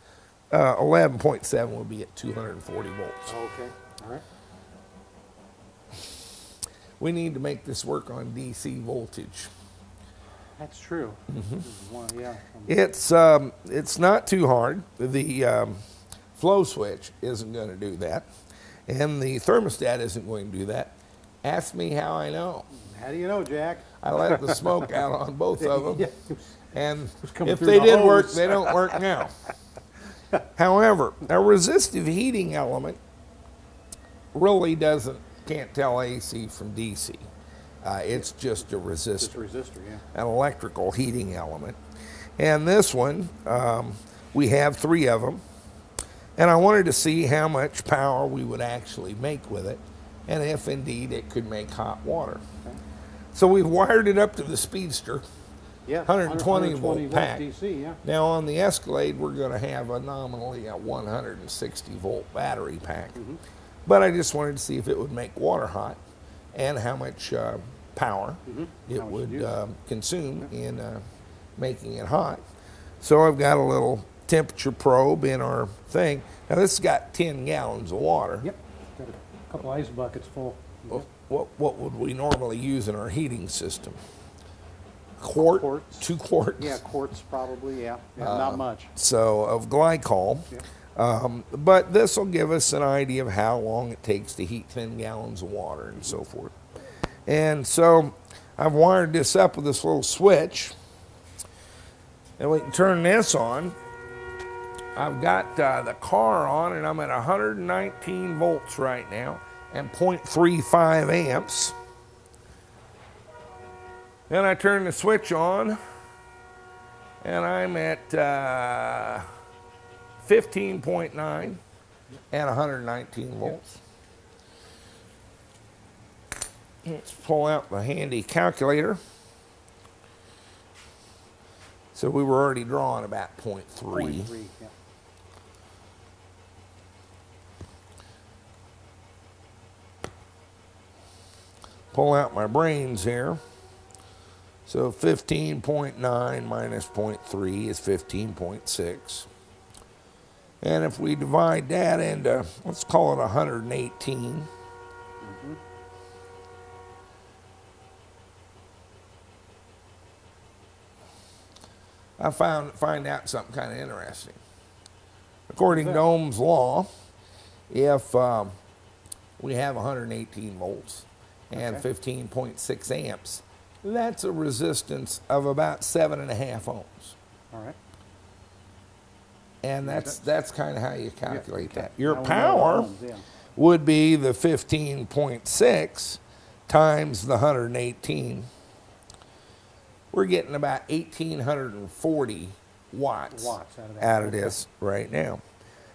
11.7 would be at 240 volts. Okay, all right. We need to make this work on DC voltage. That's true. Yeah. It's not too hard. The flow switch isn't going to do that, and the thermostat isn't going to do that. Ask me how I know. How do you know, Jack? I let the smoke out on both of them, and if through they the did hose. work, they don't work now. However, a resistive heating element really can't tell AC from DC. It's just a resistor. Just a resistor, yeah. An electrical heating element. And this one, we have 3 of them. And I wanted to see how much power we would actually make with it, and if indeed it could make hot water. Okay. So we've wired it up to the Speedster. Yeah, 120 volt pack. DC, yeah. Now on the Escalade, we're going to have a nominally a 160 volt battery pack. But I just wanted to see if it would make water hot and how much power it would consume in making it hot. So I've got a little temperature probe in our thing. Now this has got 10 gallons of water. Yep, got a couple ice buckets full. What would we normally use in our heating system? Quart? Quarts. 2 quarts? Yeah, quarts probably, yeah. Not much. So of glycol. Yeah. But this will give us an idea of how long it takes to heat 10 gallons of water and so forth. And so I've wired this up with this little switch. And we can turn this on. I've got the car on, and I'm at 119 volts right now and 0.35 amps. Then I turn the switch on, and I'm at 15.9 and 119 volts. Let's pull out the handy calculator. So we were already drawing about 0.3. 0.3, yeah. Pull out my brains here. So 15.9 minus 0.3 is 15.6. And if we divide that into, let's call it 118. I find out something kind of interesting. According to Ohm's law, if we have 118 volts and 15.6 amps, that's a resistance of about 7.5 ohms. All right. And that's kind of how you calculate that. Your power would be the 15.6 times the 118. We're getting about 1,840 watts out of this right now.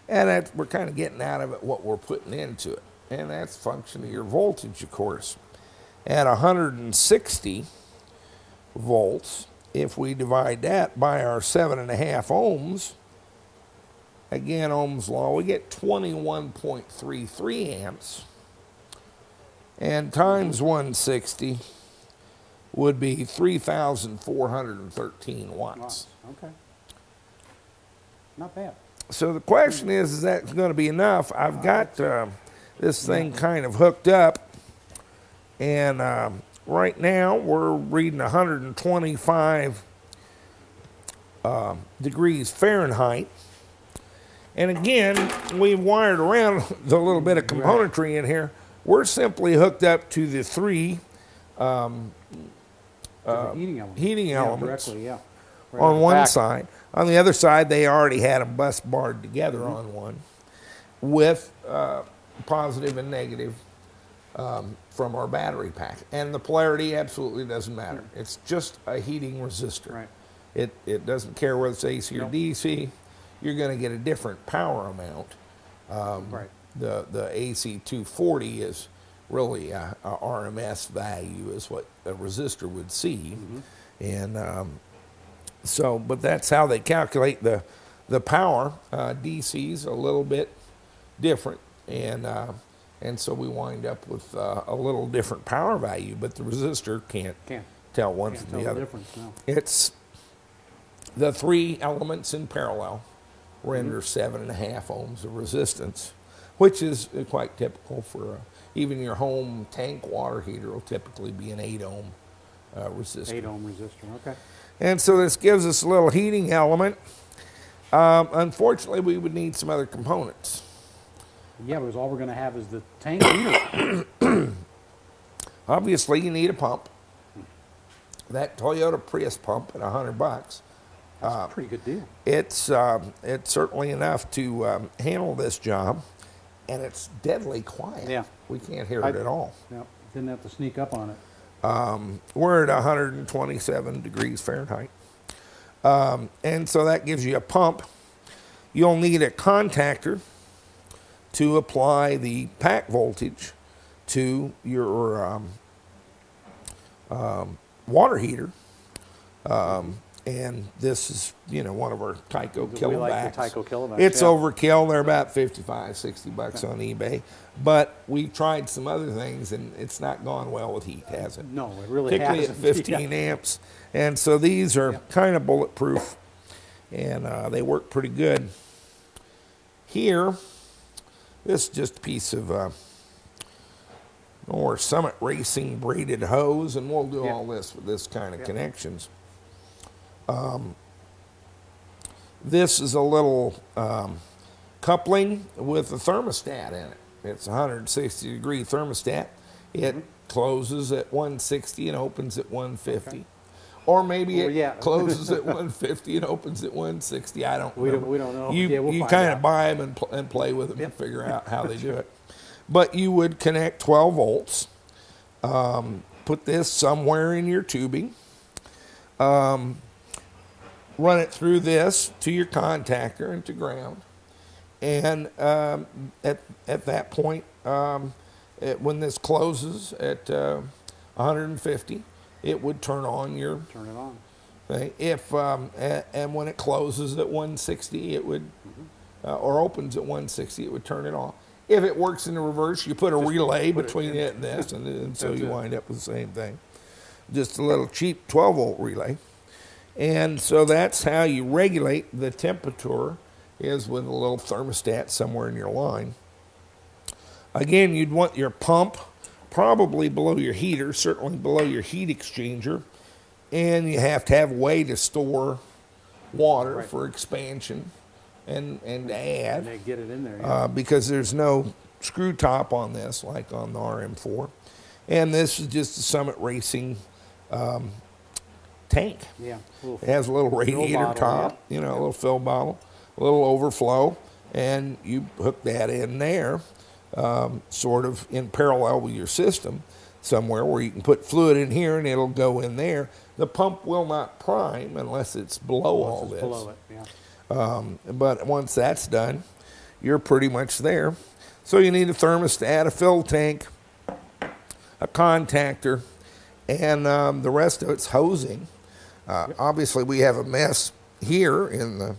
And we're kind of getting out of it what we're putting into it. And that's a function of your voltage, of course. at 160 volts. If we divide that by our 7.5 ohms, again, Ohm's law, we get 21.33 amps. And times 160 would be 3,413 watts. Okay. Not bad. So the question is that going to be enough? I've got this thing kind of hooked up, and right now we're reading 125 degrees Fahrenheit. And again, we've wired around the little bit of componentry in here. We're simply hooked up to the three heating elements directly, yeah. on one side. On the other side, they already had them bus barred together on one with positive and negative from our battery pack. And the polarity absolutely doesn't matter. It's just a heating resistor. Right. It doesn't care whether it's AC or DC. You're going to get a different power amount. Right. The AC 240 is really a RMS value is what a resistor would see. And so, but that's how they calculate the power. DC's a little bit different, and so we wind up with a little different power value, but the resistor can't tell one from the other. Difference, no. It's the three elements in parallel render 7.5 ohms of resistance, which is quite typical for even your home tank water heater will typically be an 8 ohm resistor. 8 ohm resistor, okay. And so this gives us a little heating element. Unfortunately, we would need some other components. Yeah, because all we're going to have is the tank heater. Obviously, you need a pump. That Toyota Prius pump at $100. That's a pretty good deal. It's certainly enough to handle this job, and it's deadly quiet. Yeah. We can't hear it at all. Yeah, didn't have to sneak up on it. We're at 127 degrees Fahrenheit. And so that gives you a pump. You'll need a contactor to apply the pack voltage to your water heater. And this is, one of our Tyco kilowatts. We like the Tyco kilowatts. It's overkill. They're about 55, 60 bucks on eBay. But we've tried some other things, and it's not gone well with heat, has it? No, it really Particularly hasn't. at 15 amps. And so these are kind of bulletproof, and they work pretty good. Here, this is just a piece of or Summit Racing braided hose, and we'll do all this with this kind of connections. This is a little coupling with a thermostat in it. It's a 160 degree thermostat. It closes at 160 and opens at 150. Okay. Or maybe it closes at 150 and opens at 160. I don't know. We don't know. You kind of buy them and play with them and figure out how they do it. But you would connect 12 volts, put this somewhere in your tubing, run it through this to your contactor and to ground. And at that point, when this closes at 150, it would turn on your thing. If and when it closes at 160, it would or opens at 160, it would turn it off. If it works in the reverse, you put a relay between it and this, and so you wind up with the same thing. Just a little cheap 12-volt relay. And so that's how you regulate the temperature, is with a little thermostat somewhere in your line. Again, you'd want your pump probably below your heater, certainly below your heat exchanger, and you have to have a way to store water for expansion and to add. And they get it in there, because there's no screw top on this like on the RM4. And this is just a Summit Racing tank. Yeah. It has a little radiator top, a little fill bottle, a little overflow, and you hook that in there, sort of in parallel with your system somewhere where you can put fluid in here and it'll go in there. The pump will not prime unless it's below all this. Below it, But once that's done, you're pretty much there. So you need a thermostat, a fill tank, a contactor, and the rest of it's hosing. Obviously, we have a mess here in the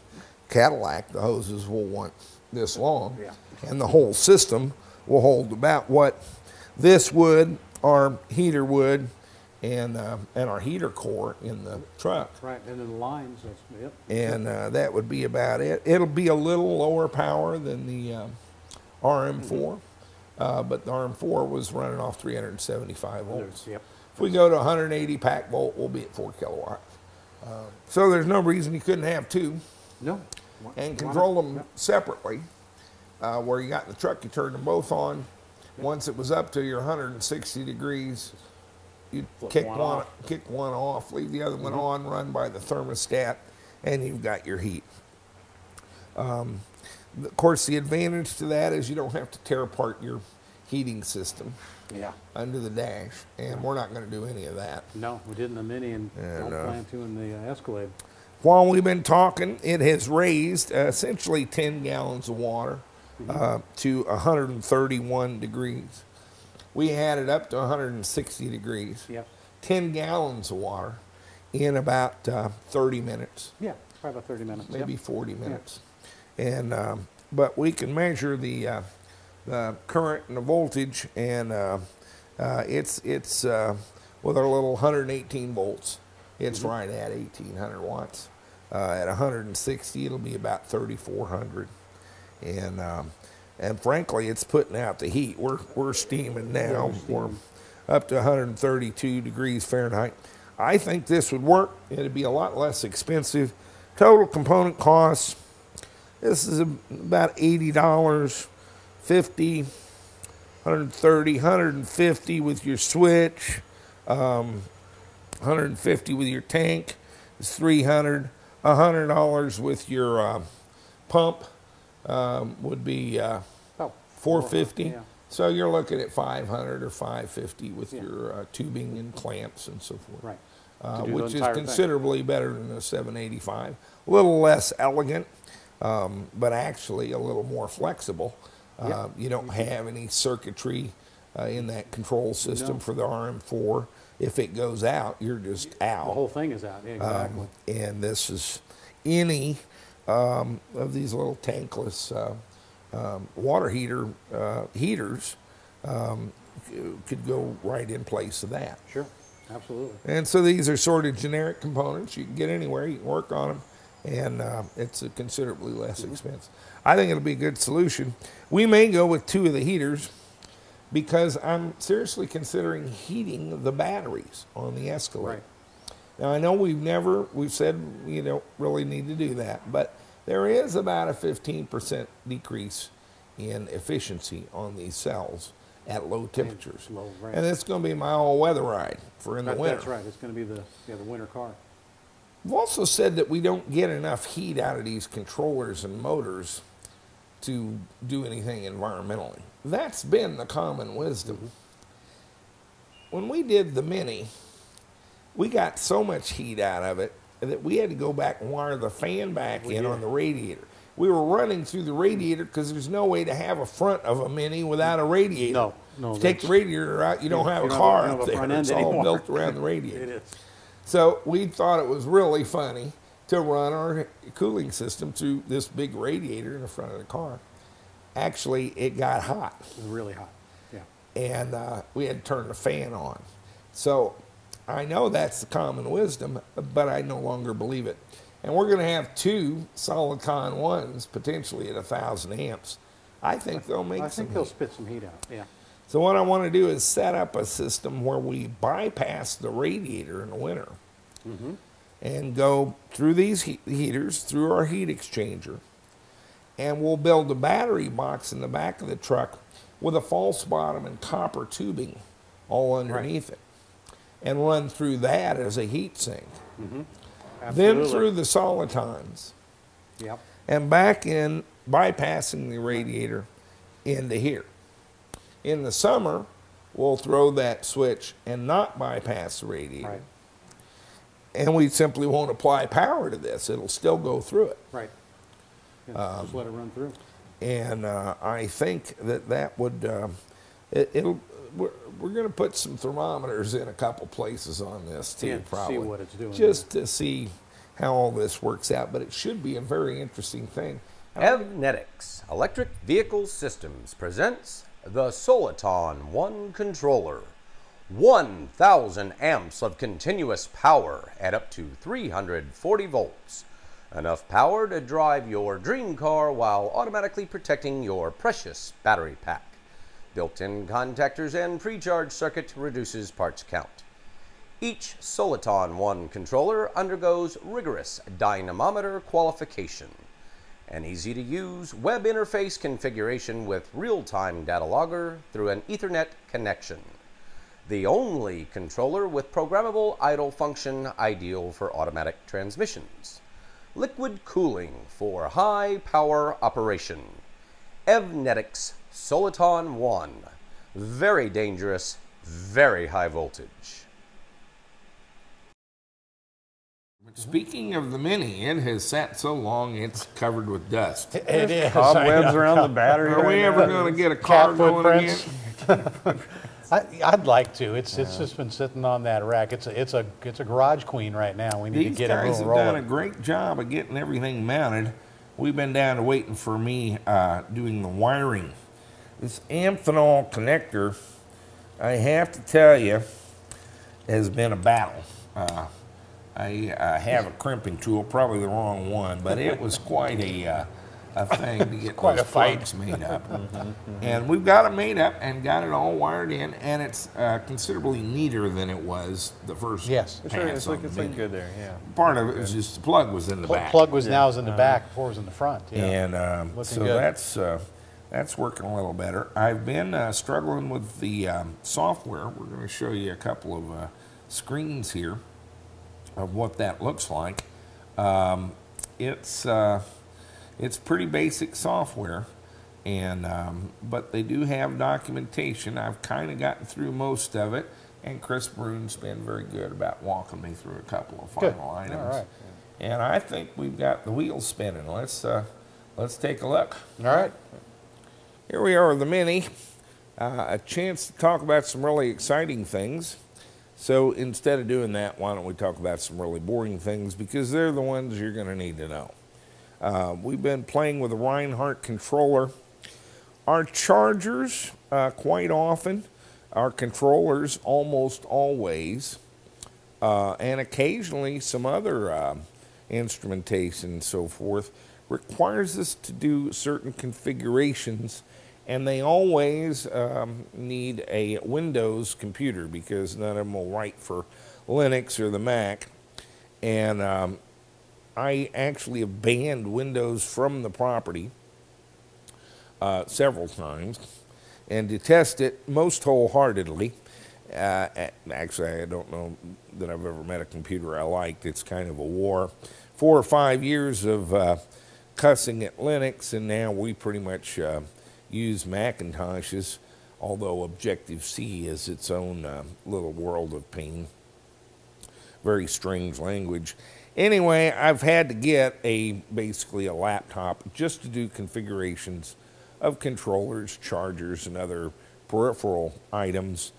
Cadillac. The hoses will want this long, and the whole system will hold about what this would, our heater would, and our heater core in the truck. Right, and then the lines, that's, yep. And that would be about it. It'll be a little lower power than the RM4, but the RM4 was running off 375 volts. Yep. If we go to 180 pack volt, we'll be at 4 kilowatts. So there's no reason you couldn't have two. No. And control them separately. Where you got in the truck, you turned them both on. Once it was up to your 160 degrees, you kick one off, leave the other one on, run by the thermostat, and you've got your heat. Of course, the advantage to that is you don't have to tear apart your heating system under the dash, and we're not going to do any of that. No, we did in the Mini, and don't plan to in the Escalade. While we've been talking, it has raised essentially 10 gallons of water to 131 degrees. We had it up to 160 degrees. 10 gallons of water in about 30 minutes. Yeah, probably about 30 minutes. Maybe 40 minutes. And but we can measure the current and the voltage, and it's with our little 118 volts. It's right at 1,800 watts. At 160, it'll be about 3,400. And frankly, it's putting out the heat. We're steaming now. We're up to 132 degrees Fahrenheit. I think this would work. It'd be a lot less expensive. Total component costs, this is about $80, 50, 130, 150 with your switch, 150 with your tank is 300, $100 with your pump would be 450. So you're looking at 500 or 550 with your tubing and clamps and so forth. Right. Which is considerably better than the 785. A little less elegant, but actually a little more flexible. You don't have any circuitry in that control system for the RM4. If it goes out, you're just out. The whole thing is out, exactly. And this is any of these little tankless water heaters could go right in place of that. Sure, absolutely. And so these are sort of generic components. You can get anywhere, you can work on them, and it's a considerably less expense. I think it'll be a good solution. We may go with two of the heaters because I'm seriously considering heating the batteries on the Escalade. Right. Now, I know we've said you don't really need to do that, but there is about a 15% decrease in efficiency on these cells at low temperatures. And it's going to be my all-weather ride for in the winter. That's right. It's going to be the winter car. We've also said that we don't get enough heat out of these controllers and motors to do anything environmentally. That's been the common wisdom. When we did the Mini, we got so much heat out of it that we had to go back and wire the fan back in on the radiator. We were running through the radiator because there's no way to have a front of a Mini without a radiator. No. If you take the radiator out, you don't have a car up there. It's all built around the radiator. It is. So we thought it was really funny to run our cooling system through this big radiator in the front of the car. Actually, it got hot. It was really hot, And we had to turn the fan on. So I know that's the common wisdom, but I no longer believe it. And we're going to have two Solidcon ones, potentially at 1,000 amps. I think they'll make some heat. I think they'll spit some heat out, So what I want to do is set up a system where we bypass the radiator in the winter and go through these heaters, through our heat exchanger, and we'll build a battery box in the back of the truck with a false bottom and copper tubing all underneath it, and run through that as a heat sink. Then through the Solitons, and back in, bypassing the radiator into here. In the summer, we'll throw that switch and not bypass the radiator. And we simply won't apply power to this. It'll still go through it. Just let it run through. And I think that would, it'll we're going to put some thermometers in a couple places on this too, Yeah, probably. see what it's doing. Just to see how all this works out, but it should be a very interesting thing. EVTV Electric Vehicle Systems presents the Soliton 1 controller. 1,000 amps of continuous power at up to 340 volts. Enough power to drive your dream car while automatically protecting your precious battery pack. Built-in contactors and pre-charge circuit reduces parts count. Each Soliton 1 controller undergoes rigorous dynamometer qualification. An easy-to-use web interface configuration with real-time data logger through an Ethernet connection. The only controller with programmable idle function ideal for automatic transmissions. Liquid cooling for high-power operation. EVTV Soliton 1. Very dangerous, very high voltage. Speaking of the Mini, it has sat so long it's covered with dust. It is. Cobwebs around the battery. Are we right ever now. going to get a car Cat going again? footprints. I'd like to. It's just been sitting on that rack. It's a garage queen right now. We need These to get guys it have rolling. done a great job of getting everything mounted. We've been down to waiting for me doing the wiring. This amphenol connector, I have to tell you, has been a battle. I have a crimping tool, probably the wrong one, but it was quite a thing to get Quite those a fight. plugs made up. And we've got it made up and got it all wired in, and it's considerably neater than it was the first Yes. It's, pass on it's the like Mini. good there, yeah. Part of it was just the plug was in the back. Plug was now is in the back, before it was in the front. Yeah. And Looking so good. that's working a little better. I've been struggling with the software. We're going to show you a couple of screens here of what that looks like. It's pretty basic software, and but they do have documentation. I've kind of gotten through most of it, and Chris Brune's been very good about walking me through a couple of Good. final items. All right. And I think we've got the wheels spinning. Let's take a look. All right. Here we are with the Mini. A chance to talk about some really exciting things. So instead of doing that, why don't we talk about some really boring things, because they're the ones you're going to need to know. We've been playing with the Reinhart controller. Our chargers, quite often, our controllers almost always, and occasionally some other instrumentation and so forth, requires us to do certain configurations, and they always need a Windows computer because none of them will write for Linux or the Mac. And I actually have banned Windows from the property several times and detest it most wholeheartedly. Actually, I don't know that I've ever met a computer I liked. It's kind of a war. 4 or 5 years of cussing at Linux, and now we pretty much use Macintoshes, although Objective-C is its own little world of pain. Very strange language. Anyway, I've had to get basically a laptop just to do configurations of controllers, chargers, and other peripheral items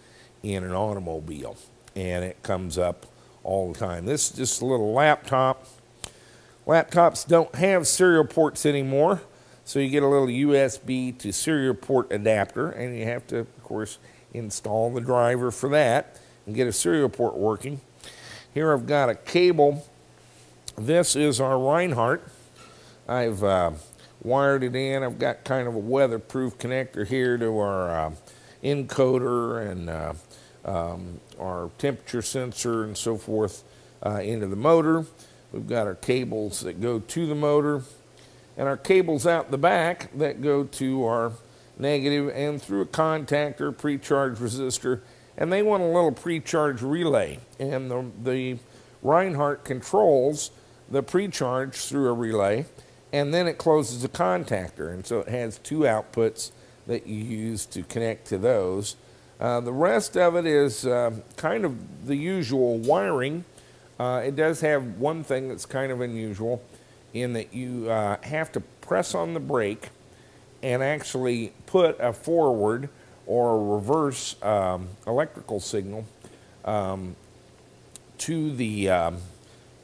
in an automobile. And it comes up all the time. This is just a little laptop. Laptops don't have serial ports anymore, so you get a little USB to serial port adapter, and you have to, of course, install the driver for that and get a serial port working. Here I've got a cable. This is our Reinhart. I've wired it in. I've got kind of a weatherproof connector here to our encoder and our temperature sensor and so forth into the motor. We've got our cables that go to the motor, and our cables out the back that go to our negative and through a contactor, pre-charge resistor, and they want a little pre-charge relay. And the Reinhart controls the pre-charge through a relay, and then it closes the contactor, and so it has 2 outputs that you use to connect to those. The rest of it is kind of the usual wiring. It does have one thing that's kind of unusual in that you have to press on the brake and actually put a forward or a reverse electrical signal to the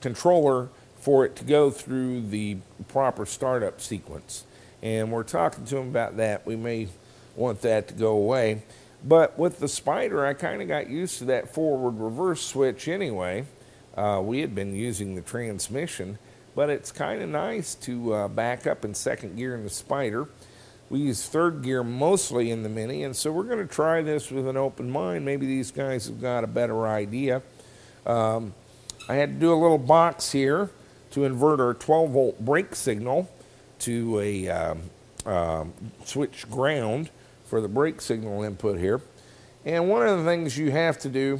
controller for it to go through the proper startup sequence. And we're talking to them about that. We may want that to go away. But with the Spyder, I kind of got used to that forward-reverse switch anyway. We had been using the transmission, but it's kind of nice to back up in second gear in the Spyder. We use third gear mostly in the Mini, and so we're going to try this with an open mind. Maybe these guys have got a better idea. I had to do a little box here to invert our 12-volt brake signal to a switch ground for the brake signal input here. And one of the things you have to do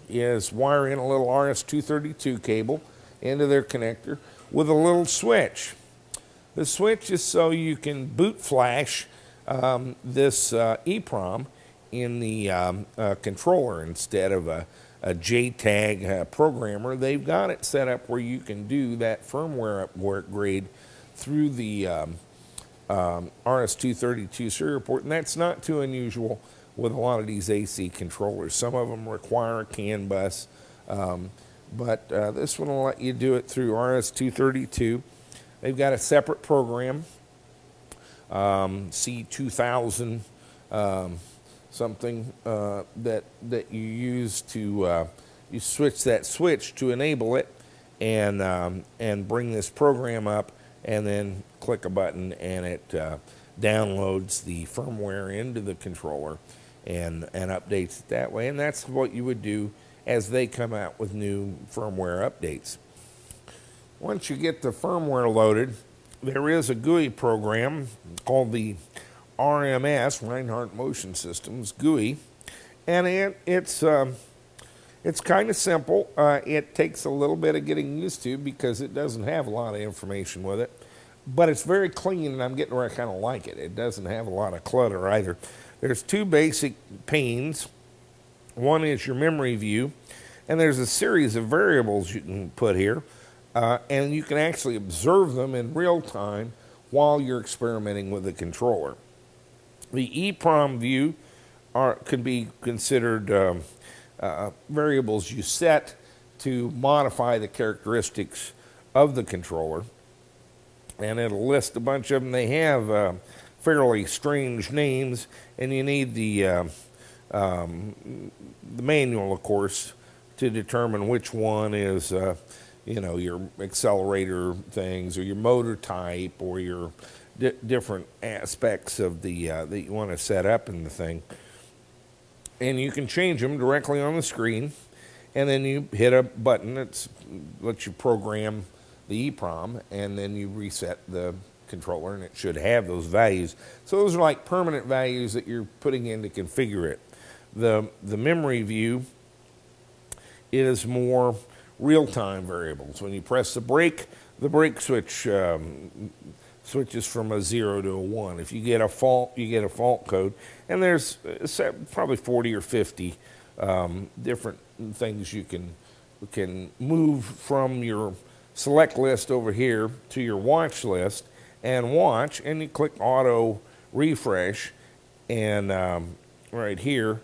is wire in a little RS-232 cable into their connector with a little switch. The switch is so you can boot flash this EEPROM in the controller instead of a JTAG programmer. They've got it set up where you can do that firmware upgrade through the RS-232 serial port, and that's not too unusual with a lot of these AC controllers. Some of them require a CAN bus, but this one will let you do it through RS-232. They've got a separate program, C2000 something that you use to you switch that switch to enable it, and bring this program up, and then click a button, and it downloads the firmware into the controller and updates it that way. And that's what you would do as they come out with new firmware updates. Once you get the firmware loaded, there is a GUI program called the RMS, Reinhart Motion Systems GUI, and it's kind of simple. It takes a little bit of getting used to because it doesn't have a lot of information with it, but it's very clean, and I'm getting where I kind of like it. It doesn't have a lot of clutter either. There's two basic panes. One is your memory view, and there's a series of variables you can put here, and you can actually observe them in real time while you're experimenting with the controller. The EEPROM view could be considered variables you set to modify the characteristics of the controller, and it'll list a bunch of them. They have fairly strange names, and you need the manual, of course, to determine which one is you know, your accelerator things, or your motor type, or your different aspects of the that you want to set up in the thing. And you can change them directly on the screen, and then you hit a button that lets you program the EEPROM, and then you reset the controller, and it should have those values. So those are like permanent values that you're putting in to configure it. The memory view is more real-time variables. When you press the brake switch switches from a 0 to a 1. If you get a fault, you get a fault code. And there's probably 40 or 50 different things you can move from your select list over here to your watch list and watch, and you click auto refresh and right here,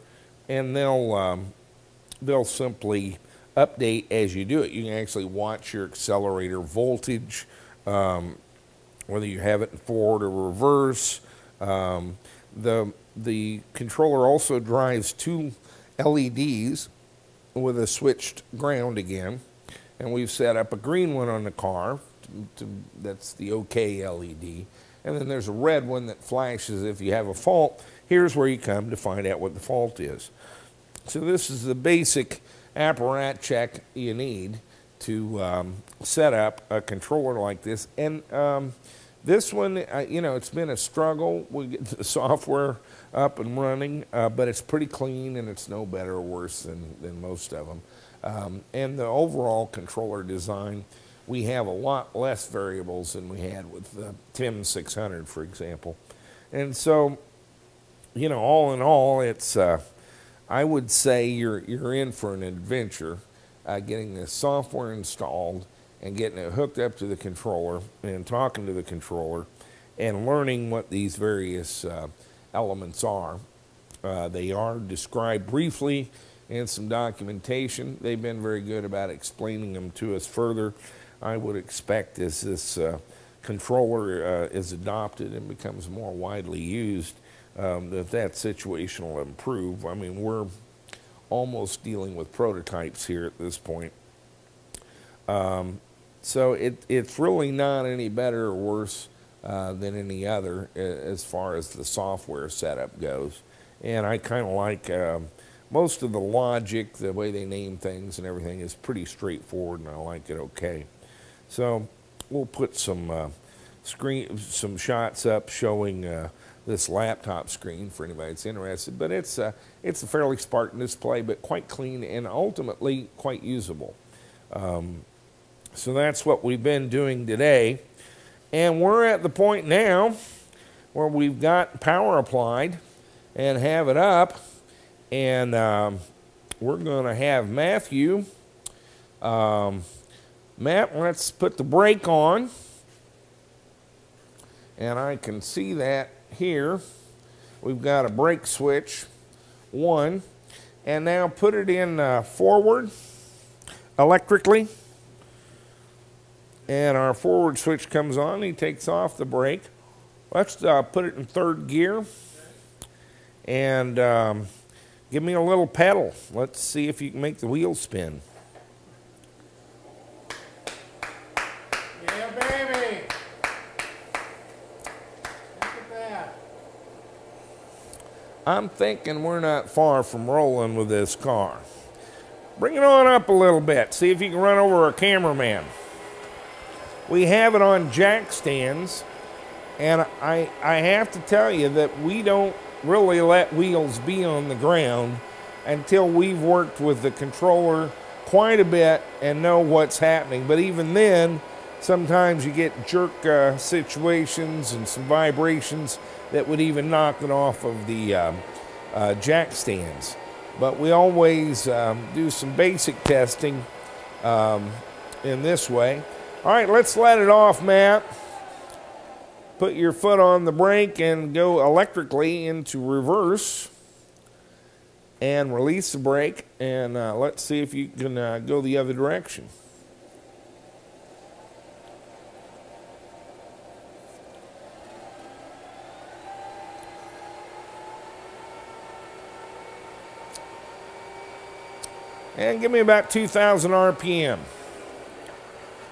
and they'll simply update as you do it. You can actually watch your accelerator voltage, whether you have it in forward or reverse. The controller also drives two LEDs with a switched ground again, and we've set up a green one on the car. That's the OK LED, and then there's a red one that flashes if you have a fault. Here's where you come to find out what the fault is. So this is the basic apparat check you need to set up a controller like this. And this one, you know, it's been a struggle. We get the software up and running, but it's pretty clean, and it's no better or worse than most of them. And the overall controller design, we have a lot less variables than we had with the TIM 600, for example. And so, you know, all in all, it's I would say you're in for an adventure getting this software installed and getting it hooked up to the controller and talking to the controller and learning what these various elements are. They are described briefly in some documentation. They've been very good about explaining them to us further. I would expect as this controller is adopted and becomes more widely used, that situation will improve. I mean, we're almost dealing with prototypes here at this point. So it's really not any better or worse than any other as far as the software setup goes. And I kind of like most of the logic, the way they name things and everything is pretty straightforward, and I like it okay. So we'll put some shots up showing this laptop screen for anybody that's interested. But it's a fairly Spartan display, but quite clean and ultimately quite usable. So that's what we've been doing today. And we're at the point now where we've got power applied and have it up. And we're going to have Matthew. Matt, let's put the brake on. And I can see that here. We've got a brake switch, 1. And now put it in forward electrically. And our forward switch comes on. He takes off the brake. Let's put it in 3rd gear. And give me a little pedal. Let's see if you can make the wheels spin. Yeah, baby. Look at that. I'm thinking we're not far from rolling with this car. Bring it on up a little bit. See if you can run over a cameraman. We have it on jack stands, and I have to tell you that we don't really let wheels be on the ground until we've worked with the controller quite a bit and know what's happening. But even then, sometimes you get jerk situations and some vibrations that would even knock it off of the jack stands. But we always do some basic testing in this way. All right, let's let it off, Matt. Put your foot on the brake and go electrically into reverse. And release the brake. And let's see if you can go the other direction. And give me about 2,000 RPM.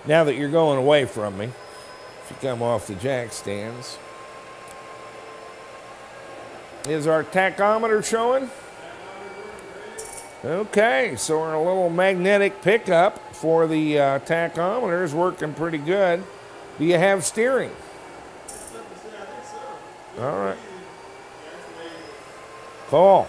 Now that you're going away from me, if you come off the jack stands. Is our tachometer showing? Okay, so our little magnetic pickup for the tachometer is working pretty good. Do you have steering? All right. Cool.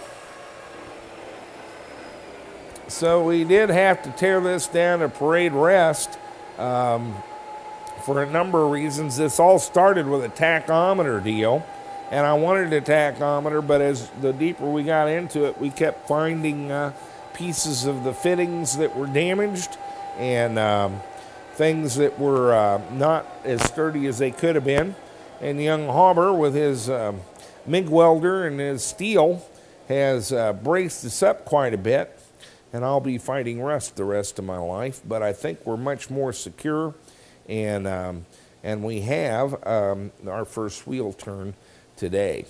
So we did have to tear this down to parade rest. For a number of reasons. This all started with a tachometer deal, and I wanted a tachometer, but as the deeper we got into it, we kept finding pieces of the fittings that were damaged and things that were not as sturdy as they could have been. And young Hauber, with his MIG welder and his steel, has braced us up quite a bit. And I'll be fighting rust the rest of my life, but I think we're much more secure, and we have our first wheel turn today.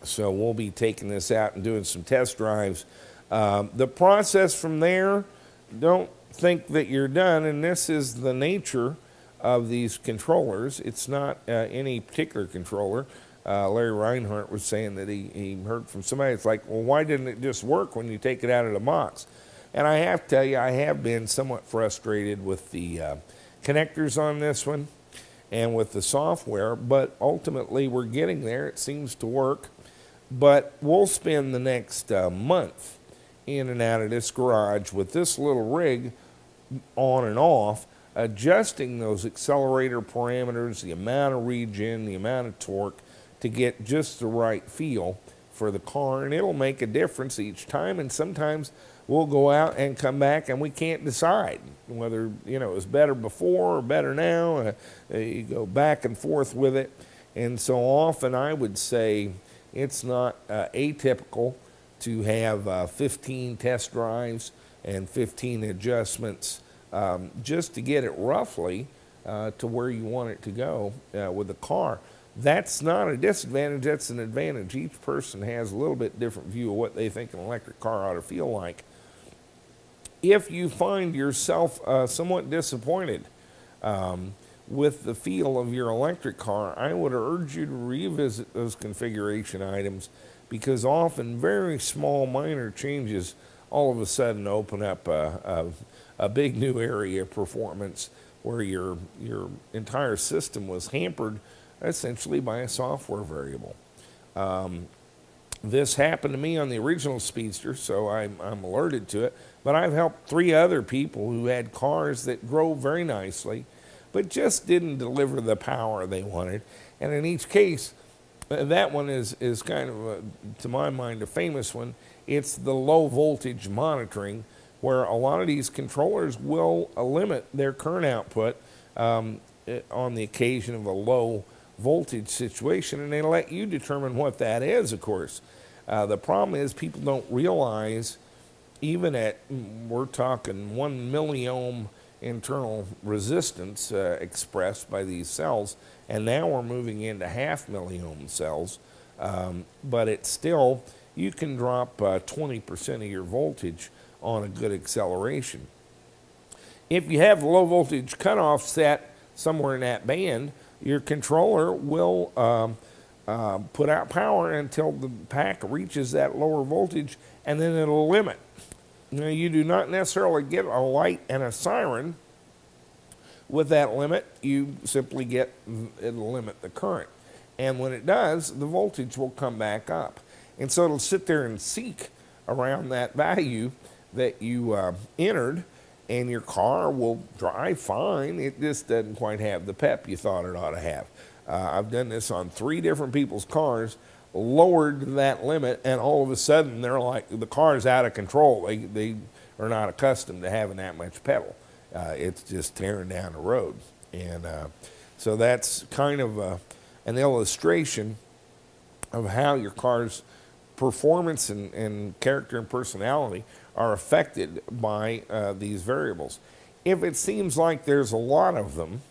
So we'll be taking this out and doing some test drives. The process from there, don't think that you're done, and this is the nature of these controllers. It's not any particular controller. Larry Reinhart was saying that he heard from somebody, it's like, well, why didn't it just work when you take it out of the box? And I have to tell you, I have been somewhat frustrated with the connectors on this one and with the software, but ultimately we're getting there. It seems to work. But we'll spend the next month in and out of this garage with this little rig on and off, adjusting those accelerator parameters, the amount of regen, the amount of torque, to get just the right feel for the car, and it'll make a difference each time. And sometimes we'll go out and come back and we can't decide whether, you know, it was better before or better now. You go back and forth with it. And so often I would say it's not atypical to have 15 test drives and 15 adjustments just to get it roughly to where you want it to go with the car. That's not a disadvantage, that's an advantage. Each person has a little bit different view of what they think an electric car ought to feel like. If you find yourself somewhat disappointed with the feel of your electric car, I would urge you to revisit those configuration items, because often very small minor changes all of a sudden open up a big new area of performance where your entire system was hampered essentially by a software variable. This happened to me on the original Speedster, so I'm alerted to it, but I've helped 3 other people who had cars that drove very nicely but just didn't deliver the power they wanted. And in each case, that one is kind of, to my mind, a famous one. It's the low voltage monitoring, where a lot of these controllers will limit their current output on the occasion of a low voltage situation, and they let you determine what that is, of course. The problem is people don't realize, even at, we're talking 1 milliohm internal resistance expressed by these cells, and now we're moving into 0.5 milliohm cells, but it's still, you can drop 20% of your voltage on a good acceleration. If you have the low voltage cutoff set somewhere in that band, your controller will put out power until the pack reaches that lower voltage, and then it'll limit. Now, you do not necessarily get a light and a siren with that limit. You simply get, it'll limit the current. And when it does, the voltage will come back up. And so it'll sit there and seek around that value that you entered, and your car will drive fine. It just doesn't quite have the pep you thought it ought to have. I've done this on 3 different people's cars, lowered that limit, and all of a sudden they're like, the car's out of control. They are not accustomed to having that much pedal. It's just tearing down the road. And so that's kind of an illustration of how your car's performance and character and personality are affected by these variables. If it seems like there's a lot of them,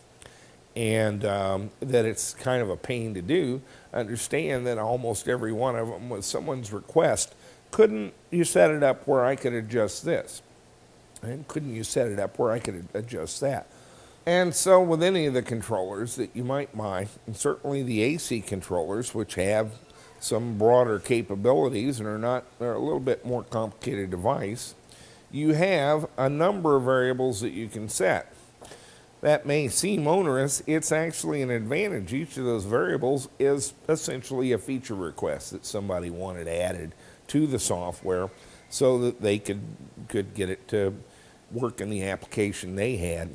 and that it's kind of a pain to do, understand that almost every one of them was someone's request. Couldn't you set it up where I could adjust this? And couldn't you set it up where I could adjust that? And so with any of the controllers that you might buy, and certainly the AC controllers, which have some broader capabilities and they're a little bit more complicated device, you have a number of variables that you can set. That may seem onerous. It's actually an advantage. Each of those variables is essentially a feature request that somebody wanted added to the software so that they could get it to work in the application they had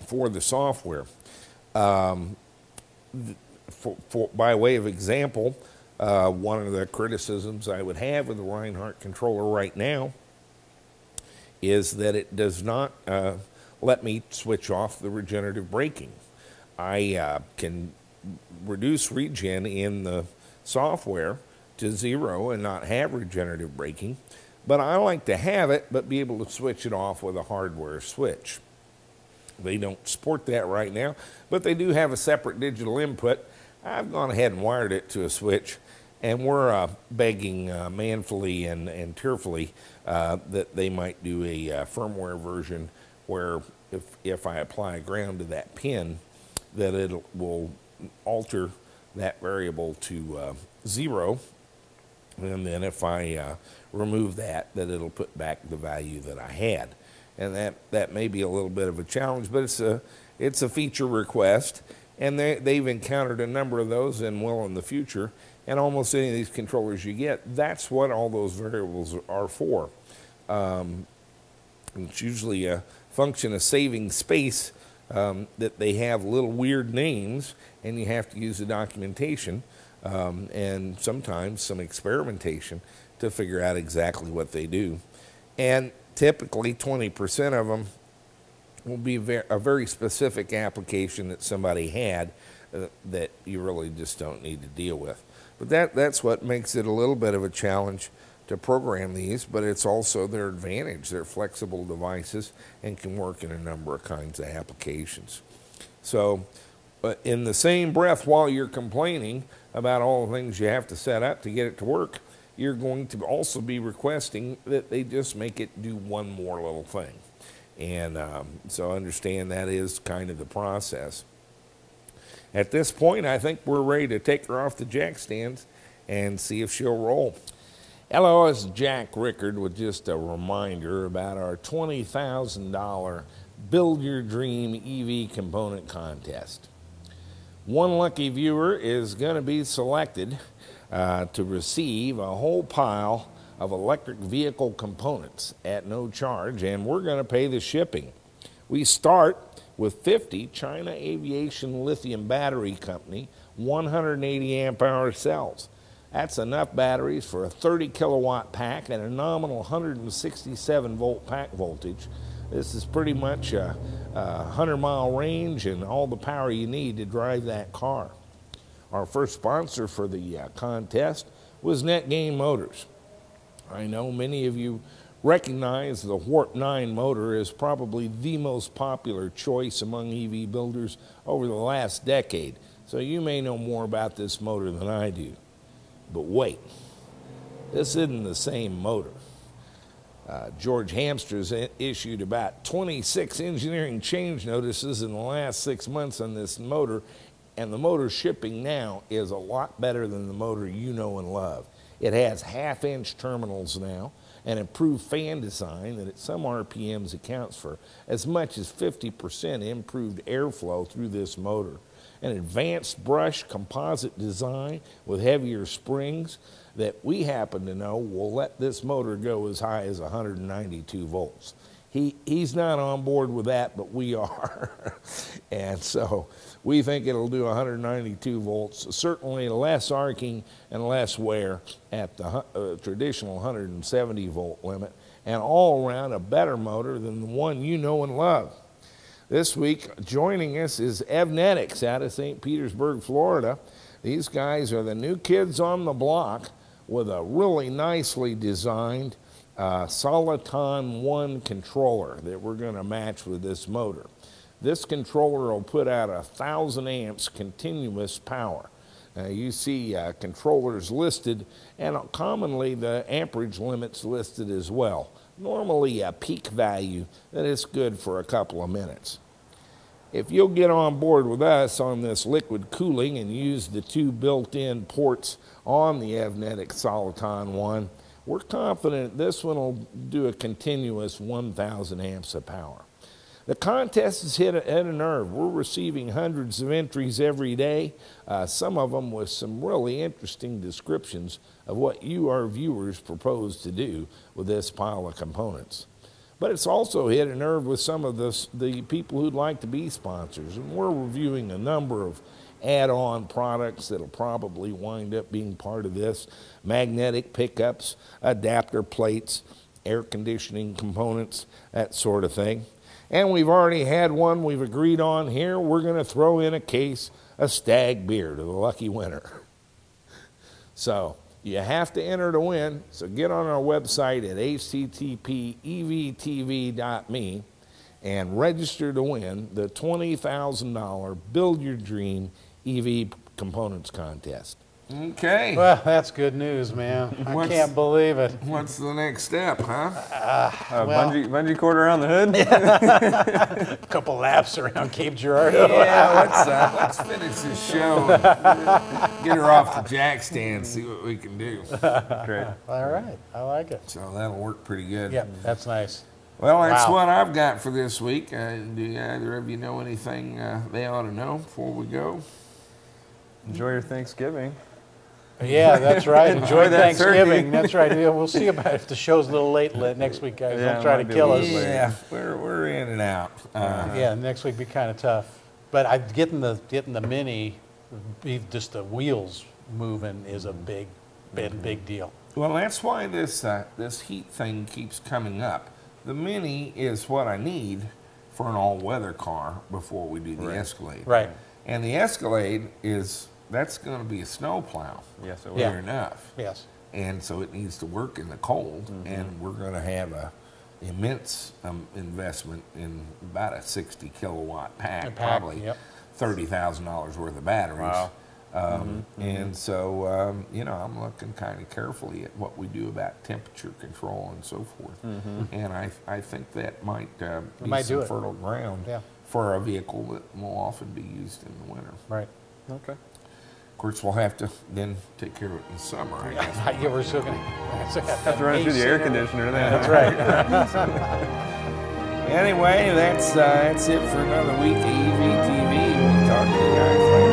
for the software. By way of example, one of the criticisms I would have with the Reinhart controller right now is that it does not let me switch off the regenerative braking. I can reduce regen in the software to 0 and not have regenerative braking, but I like to have it but be able to switch it off with a hardware switch. They don't support that right now, but they do have a separate digital input. I've gone ahead and wired it to a switch, and we're begging manfully and tearfully that they might do a firmware version where if I apply a ground to that pin, that it will alter that variable to 0, and then if I remove that it'll put back the value that I had. And that may be a little bit of a challenge, but it's a feature request, and they've encountered a number of those and will in the future. And almost any of these controllers you get, that's what all those variables are for. It's usually a function of saving space, that they have little weird names, and you have to use the documentation and sometimes some experimentation to figure out exactly what they do. And typically 20% of them will be a very specific application that somebody had that you really just don't need to deal with. But that's what makes it a little bit of a challenge to program these, but it's also their advantage. They're flexible devices and can work in a number of kinds of applications. So in the same breath, while you're complaining about all the things you have to set up to get it to work, you're going to also be requesting that they just make it do one more little thing. And so understand that is kind of the process. At this point, I think we're ready to take her off the jack stands and see if she'll roll. Hello, it's Jack Rickard with just a reminder about our $20,000 Build Your Dream EV Component Contest. One lucky viewer is going to be selected to receive a whole pile of electric vehicle components at no charge, and we're going to pay the shipping. We start with 50 China Aviation Lithium Battery Company 180 amp hour cells. That's enough batteries for a 30 kilowatt pack and a nominal 167 volt pack voltage. This is pretty much a 100-mile range and all the power you need to drive that car. Our first sponsor for the contest was NetGain Motors. I know many of you recognize the Warp 9 motor is probably the most popular choice among EV builders over the last decade, so you may know more about this motor than I do. But wait, this isn't the same motor. George Hamster's issued about 26 engineering change notices in the last 6 months on this motor, and the motor shipping now is a lot better than the motor you know and love. It has half-inch terminals now, an improved fan design that at some RPMs accounts for as much as 50% improved airflow through this motor, an advanced brush composite design with heavier springs that we happen to know will let this motor go as high as 192 volts. He's not on board with that, but we are. And so we think it'll do 192 volts, certainly less arcing and less wear at the traditional 170 volt limit, and all around a better motor than the one you know and love. This week, joining us is Evnetics out of St. Petersburg, Florida. These guys are the new kids on the block with a really nicely designed Soliton 1 controller that we're going to match with this motor. This controller will put out 1,000 amps continuous power. You see controllers listed, and commonly the amperage limits listed as well. Normally a peak value that is good for a couple of minutes. If you'll get on board with us on this liquid cooling and use the 2 built-in ports on the Evnetics Soliton 1, we're confident this one will do a continuous 1,000 amps of power. The contest has hit a nerve. We're receiving hundreds of entries every day, some of them with some really interesting descriptions of what you, our viewers, propose to do with this pile of components. But it's also hit a nerve with some of the people who'd like to be sponsors, and we're reviewing a number of add-on products that'll probably wind up being part of this: magnetic pickups, adapter plates, air conditioning components, that sort of thing. And we've already had one we've agreed on here. We're going to throw in a case of Stag beer to the lucky winner. So you have to enter to win, so get on our website at http://evtv.me and register to win the $20,000 Build Your Dream EV Components Contest. Okay. Well, that's good news, man. I can't believe it. What's the next step, huh? Bungee cord around the hood? A couple laps around Cape Girardeau. Yeah, let's finish this show and get her off the jack stand, see what we can do. Great. All right, I like it. So that'll work pretty good. Yep, that's nice. Well, that's Wow. what I've got for this week. Do either of you know anything they ought to know before we go? Enjoy your Thanksgiving. Yeah, that's right. Enjoy that Thanksgiving. turkey. That's right. Yeah, we'll see about it if the show's a little late next week, guys. Yeah, Don't try it to might be kill a us. little late. Yeah, we're in and out. Yeah, next week be kind of tough. But getting the Mini, just the wheels moving is a big deal. Well, that's why this heat thing keeps coming up. The Mini is what I need for an all-weather car before we do the Escalade. Right. And the Escalade is that's going to be a snow plow. Yes, it will. Yeah. Sure enough. Yes. And so it needs to work in the cold, and we're going to have a immense investment in about a 60 kilowatt pack, probably yep. $30,000 worth of batteries. Wow. And so, you know, I'm looking kind of carefully at what we do about temperature control and so forth. And I think that might be might do some it. fertile ground Yeah. for a vehicle that will often be used in the winter. Right. Okay. Of course, we'll have to then take care of it in the summer, I guess. Yeah, we're still going to Have to run it through the air conditioner then. That's right. Anyway, that's it for another week of EVTV. We'll talk to you guys later.